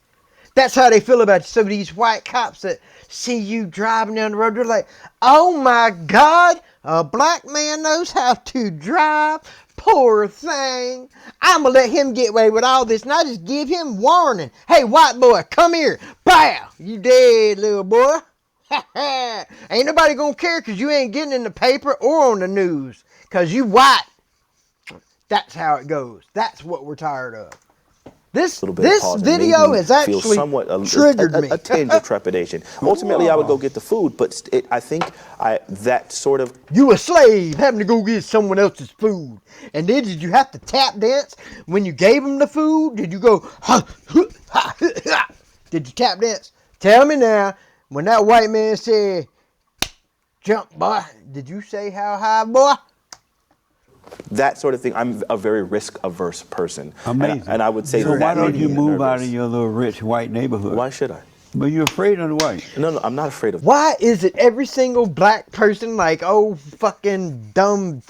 That's how they feel about you. So these white cops that see you driving down the road, they're like, oh my God, a black man knows how to drive. Poor thing. I'm going to let him get away with all this, and I just give him warning. Hey, white boy, come here. Bow. You dead, little boy. Ain't nobody going to care because you ain't getting in the paper or on the news because you white. That's how it goes. That's what we're tired of. This video has actually triggered me. A tinge of trepidation. Ultimately, I would go get the food, but I think that sort of... You a slave having to go get someone else's food. And then did you have to tap dance when you gave them the food? Did you go... Did you tap dance? Tell me now, when that white man said, jump, boy, did you say how high, boy? That sort of thing. I'm a very risk-averse person. Amazing. And I would say so that why don't you move nervous. out of your little rich white neighborhood? Why should I? But you're afraid of the white. No, I'm not afraid of... Why is it every single black person, like, oh, fucking dumb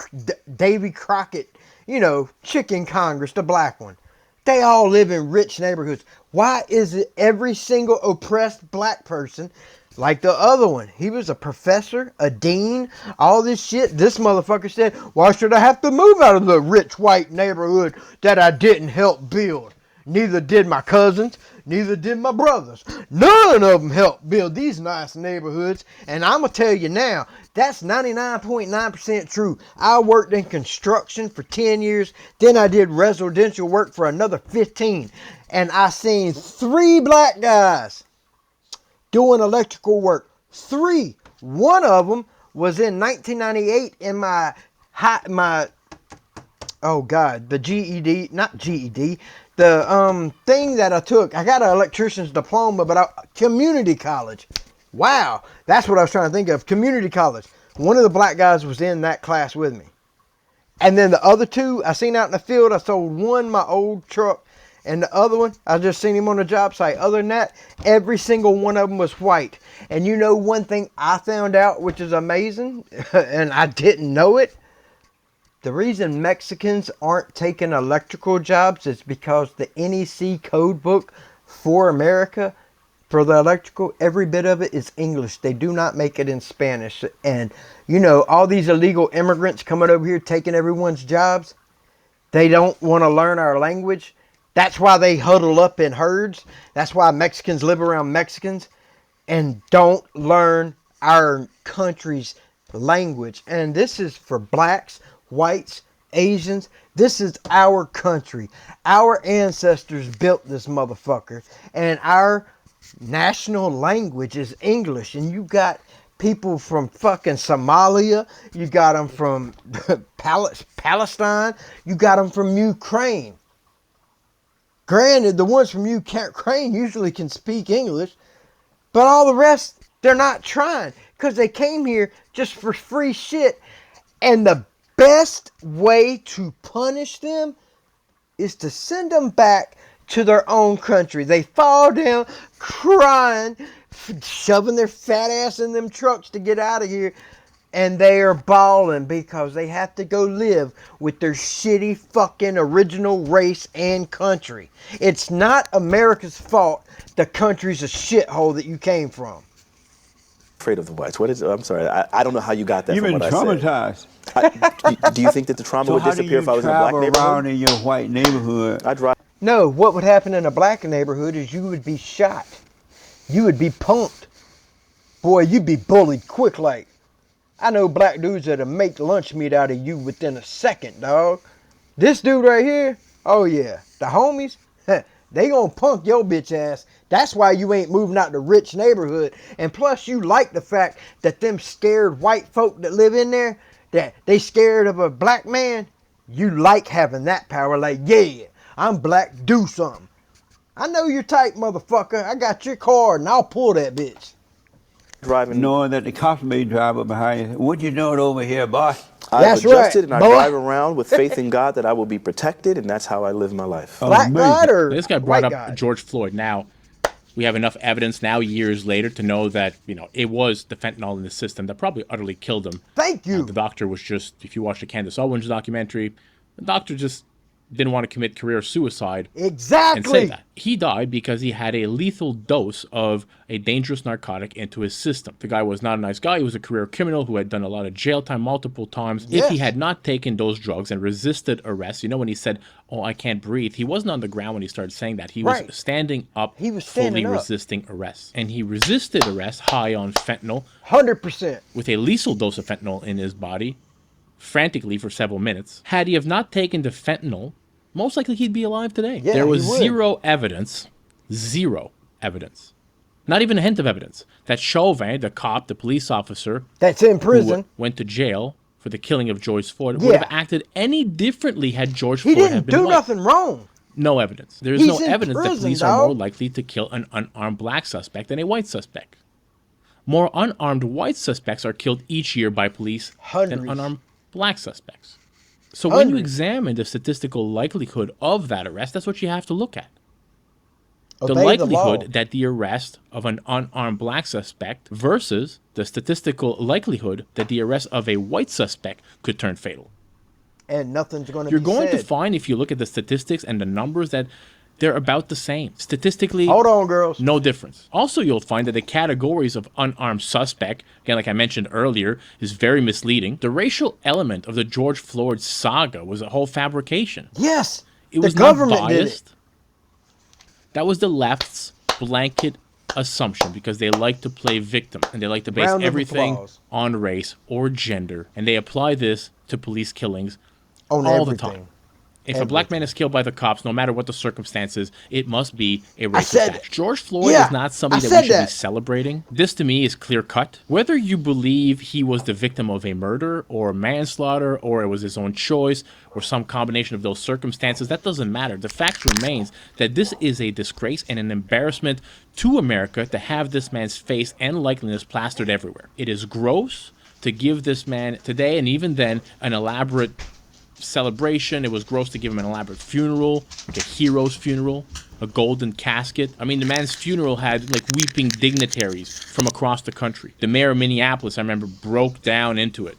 Davy Crockett, you know, Chicken Congress, the black one, they all live in rich neighborhoods. Why is it every single oppressed black person, like the other one, he was a professor, a dean, all this shit. This motherfucker said, why should I have to move out of the rich white neighborhood that I didn't help build? Neither did my cousins, neither did my brothers. None of them helped build these nice neighborhoods. And I'm going to tell you now, that's 99.9% true. I worked in construction for 10 years. Then I did residential work for another 15. And I seen 3 black guys doing electrical work. 3. One of them was in 1998 in the GED, not GED, the thing that I took. I got an electrician's diploma, but community college. Wow, that's what I was trying to think of. Community college. One of the black guys was in that class with me. And then the other 2 I seen out in the field. I sold one my old truck, and the other one, I just seen him on the job site. Other than that, every single one of them was white. And you know one thing I found out, which is amazing, and I didn't know it? The reason Mexicans aren't taking electrical jobs is because the NEC code book for America, for the electrical, every bit of it is English. They do not make it in Spanish. And, you know, all these illegal immigrants coming over here taking everyone's jobs, they don't want to learn our language. That's why they huddle up in herds. That's why Mexicans live around Mexicans and don't learn our country's language. And this is for blacks, whites, Asians. This is our country. Our ancestors built this motherfucker. And our national language is English, and you got people from fucking Somalia, you got them from Palestine, you got them from Ukraine. Granted, the ones from Ukraine usually can speak English, but all the rest, they're not trying because they came here just for free shit. And the best way to punish them is to send them back to their own country. They fall down crying, shoving their fat ass in them trucks to get out of here, and they are bawling because they have to go live with their shitty fucking original race and country. It's not America's fault the country's a shithole that you came from. Afraid of the whites. What is? I'm sorry. I don't know how you got that. You've from been what traumatized. I said. Do you think that the trauma would disappear if I was in a black neighborhood? Around in your white neighborhood? I'd drive. No, what would happen in a black neighborhood is you would be shot. You would be punked. Boy, you'd be bullied quick like. I know black dudes that'll make lunch meat out of you within a second, dog. This dude right here, oh yeah, the homies, they gonna punk your bitch ass. That's why you ain't moving out the rich neighborhood. And plus you like the fact that them scared white folk that live in there, that they scared of a black man, you like having that power. Like, yeah, I'm black, do something. I know you're tight, motherfucker. I got your car and I'll pull that bitch. Driving, knowing that the cops may drive up behind you. What you doing over here, boy? I've adjusted and I drive around with faith in God that I will be protected, and that's how I live my life. Black God or this guy brought up God? George Floyd. Now, we have enough evidence now, years later, to know that, you know, it was the fentanyl in the system that probably utterly killed him. Thank you. The doctor was just, if you watch the Candace Owens documentary, the doctor just didn't want to commit career suicide. Exactly. And say that. He died because he had a lethal dose of a dangerous narcotic into his system. The guy was not a nice guy. He was a career criminal who had done a lot of jail time multiple times. Yes. If he had not taken those drugs and resisted arrest, you know, when he said, oh, I can't breathe, he wasn't on the ground when he started saying that. He was standing up, he was standing fully up. Resisting arrest. And he resisted arrest high on fentanyl. 100%. With a lethal dose of fentanyl in his body, frantically for several minutes. Had he have not taken the fentanyl, most likely he'd be alive today. Yeah, there was zero evidence, not even a hint of evidence, that Chauvin, the cop, the police officer that's in prison, who went to jail for the killing of George Floyd, would have acted any differently had George Floyd didn't have been do white. Nothing wrong. No evidence. There is no evidence that police are more likely to kill an unarmed black suspect than a white suspect. More unarmed white suspects are killed each year by police than unarmed black suspects. So when you examine the statistical likelihood of that arrest, that's what you have to look at. The likelihood that the arrest of an unarmed black suspect versus the statistical likelihood that the arrest of a white suspect could turn fatal. And nothing's going to be You're going said. to find, if you look at the statistics and the numbers, that they're about the same. Statistically, hold on, girls. No difference. Also, you'll find that the categories of unarmed suspect, again, like I mentioned earlier, is very misleading. The racial element of the George Floyd saga was a whole fabrication. Yes, it was not biased. That was the left's blanket assumption because they like to play victim and they like to base everything on race or gender, and they apply this to police killings all the time. If a black man is killed by the cops, no matter what the circumstances, it must be a racist act. George Floyd is not somebody that we should be celebrating. This, to me, is clear-cut. Whether you believe he was the victim of a murder or manslaughter or it was his own choice or some combination of those circumstances, that doesn't matter. The fact remains that this is a disgrace and an embarrassment to America to have this man's face and likeness plastered everywhere. It is gross to give this man today and even then an elaborate celebration. It was gross to give him an elaborate funeral, like a hero's funeral, a golden casket. I mean, the man's funeral had like weeping dignitaries from across the country. The mayor of Minneapolis, I remember, broke down into it.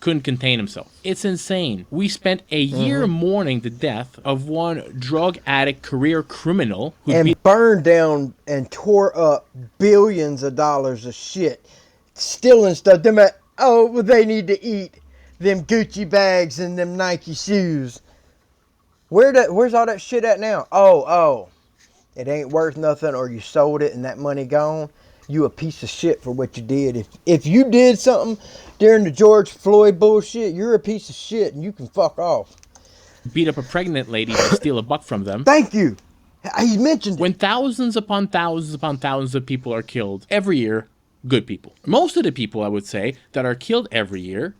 Couldn't contain himself. It's insane. We spent a year mourning the death of one drug addict career criminal who burned down and tore up billions of dollars of shit, stealing stuff. They need to eat them Gucci bags and them Nike shoes. Where's all that shit at now? Oh, it ain't worth nothing, or you sold it and that money gone. You a piece of shit for what you did. If you did something during the George Floyd bullshit, you're a piece of shit and you can fuck off. Beat up a pregnant lady to steal $1 from them. Thank you. He mentioned it. When thousands upon thousands upon thousands of people are killed every year, good people. Most of the people, I would say, that are killed every year,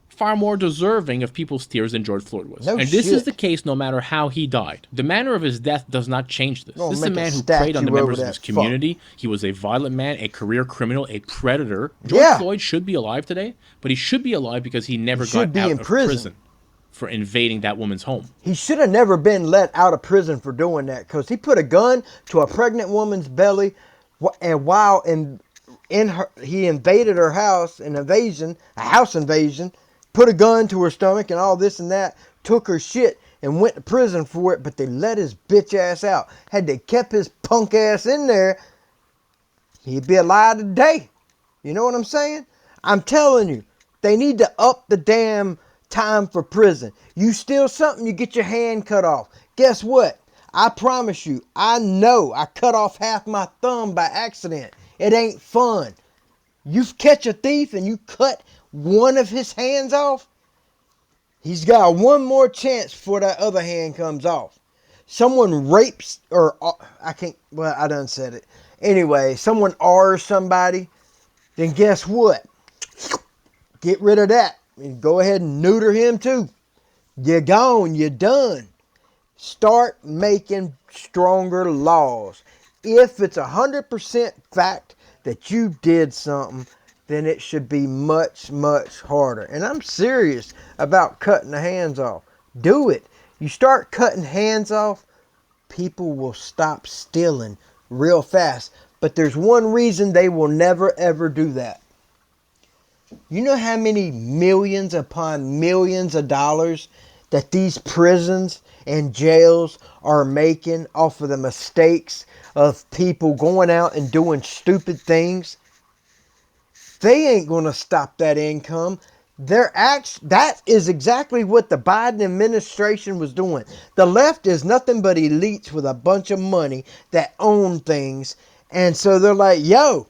far more deserving of people's tears than George Floyd was. No and this shit. is the case no matter how he died. The manner of his death does not change this. This is a make a man who preyed on the statue members over of his that community. He was a violent man, a career criminal, a predator. George Floyd should be alive today, but he should be alive because he never got out of prison for invading that woman's home. He should have never been let out of prison for doing that, because he put a gun to a pregnant woman's belly, and while he invaded her house, a house invasion, put a gun to her stomach and all this and that, took her shit and went to prison for it, but they let his bitch ass out. Had they kept his punk ass in there, he'd be alive today. You know what I'm saying? I'm telling you, they need to up the damn time for prison. You steal something, you get your hand cut off. Guess what? I promise you, I know I cut off half my thumb by accident. It ain't fun. You catch a thief and you cut one of his hands off, he's got one more chance before that other hand comes off. Someone rapes, I done said it. Anyway, someone R's somebody, then guess what? Get rid of that. And go ahead and neuter him too. You're gone. You're done. Start making stronger laws. If it's 100% fact that you did something, then it should be much, much harder. And I'm serious about cutting the hands off. Do it. You start cutting hands off, people will stop stealing real fast. But there's one reason they will never, ever do that. You know how many millions upon millions of dollars that these prisons and jails are making off of the mistakes of people going out and doing stupid things? They ain't going to stop that income. That is exactly what the Biden administration was doing. The left is nothing but elites with a bunch of money that own things. And so they're like, yo,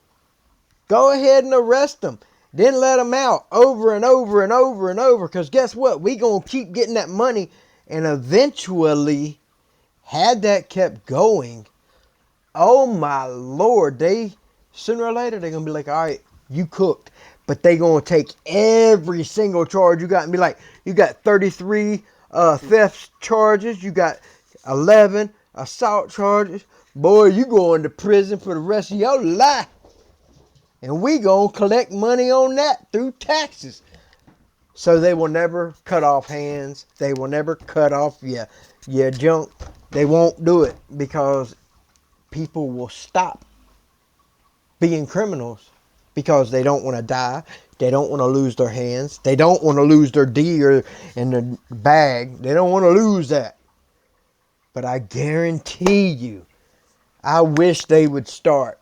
go ahead and arrest them. Then let them out over and over and over and over. Because guess what? We going to keep getting that money. And eventually, had that kept going, oh my Lord, sooner or later, they're going to be like, all right, you cooked. But they going to take every single charge you got and be like, you got 33 theft charges. You got 11 assault charges. Boy, you going to prison for the rest of your life. And we gonna collect money on that through taxes. So they will never cut off hands. They will never cut off your junk. They won't do it because people will stop being criminals because they don't want to die. They don't want to lose their hands. They don't want to lose their deer in the bag. They don't want to lose that. But I guarantee you, I wish they would start.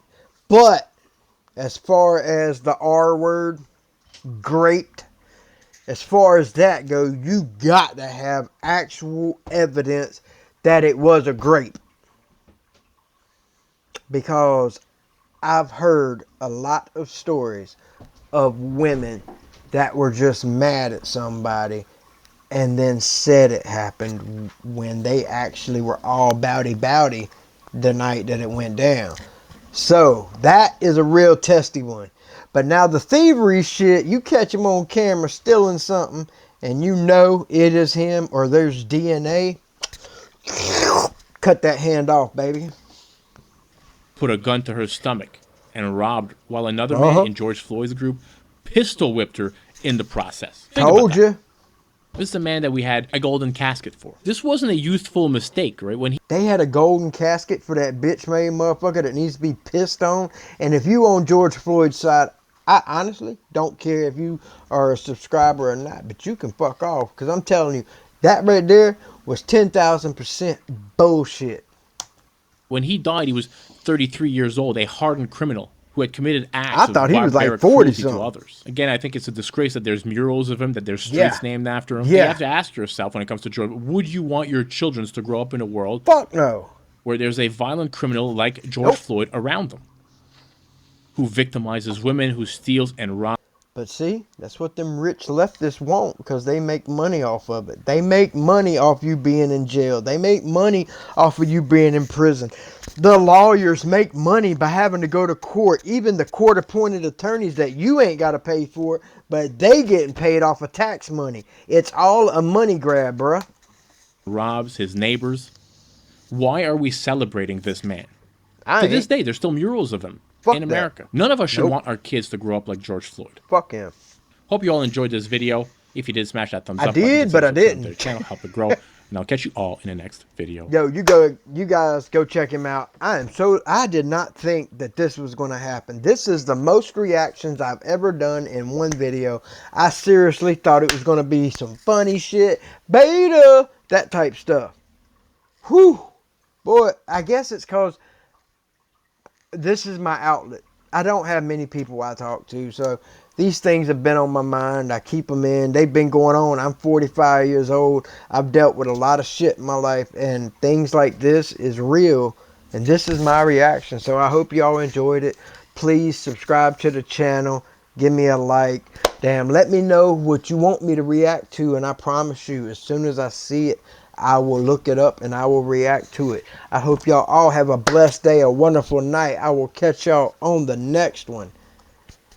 But as far as the R word, graped, as far as that goes, you got to have actual evidence that it was a grape. Because I've heard a lot of stories of women that were just mad at somebody and then said it happened when they actually were all bowdy the night that it went down. So, that is a real testy one. But now the thievery shit, you catch him on camera stealing something and you know it is him or there's DNA, cut that hand off, baby. Put a gun to her stomach and robbed while another man in George Floyd's group pistol whipped her in the process. Told you. This is a man that we had a golden casket for. This wasn't a youthful mistake, right? They had a golden casket for that bitch-made motherfucker that needs to be pissed on. And if you on George Floyd's side, I honestly don't care if you are a subscriber or not, but you can fuck off. Because I'm telling you, that right there was 10,000% bullshit. When he died, he was 33 years old, a hardened criminal who had committed acts I thought of he was like barbaric 40 cruelty to something. others. Again, I think it's a disgrace that there's murals of him, that there's streets named after him. You have to ask yourself when it comes to George, would you want your children to grow up in a world where there's a violent criminal like George Floyd around them, who victimizes women, who steals and robs? But see, that's what them rich leftists want, because they make money off of it. They make money off you being in jail. They make money off of you being in prison. The lawyers make money by having to go to court. Even the court-appointed attorneys that you ain't got to pay for, but they getting paid off of tax money. It's all a money grab, bruh. Robs his neighbors. Why are we celebrating this man? To this day, there's still murals of him in America. That. None of us should want our kids to grow up like George Floyd. Fuck him. Hope you all enjoyed this video. If you did, smash that thumbs up. I did, but I didn't. The channel, help it grow. And I'll catch you all in the next video. Yo, you guys go check him out. I did not think that this was going to happen. This is the most reactions I've ever done in one video. I seriously thought it was going to be some funny shit, beta, that type stuff. Whew. Boy, I guess it's because this is my outlet. I don't have many people I talk to, so these things have been on my mind. I keep them in. They've been going on. I'm 45 years old. I've dealt with a lot of shit in my life, and things like this is real, and this is my reaction. So I hope y'all enjoyed it. Please subscribe to the channel. Give me a like. Damn, let me know what you want me to react to, and I promise you, as soon as I see it, I will look it up and I will react to it. I hope y'all all have a blessed day, a wonderful night. I will catch y'all on the next one.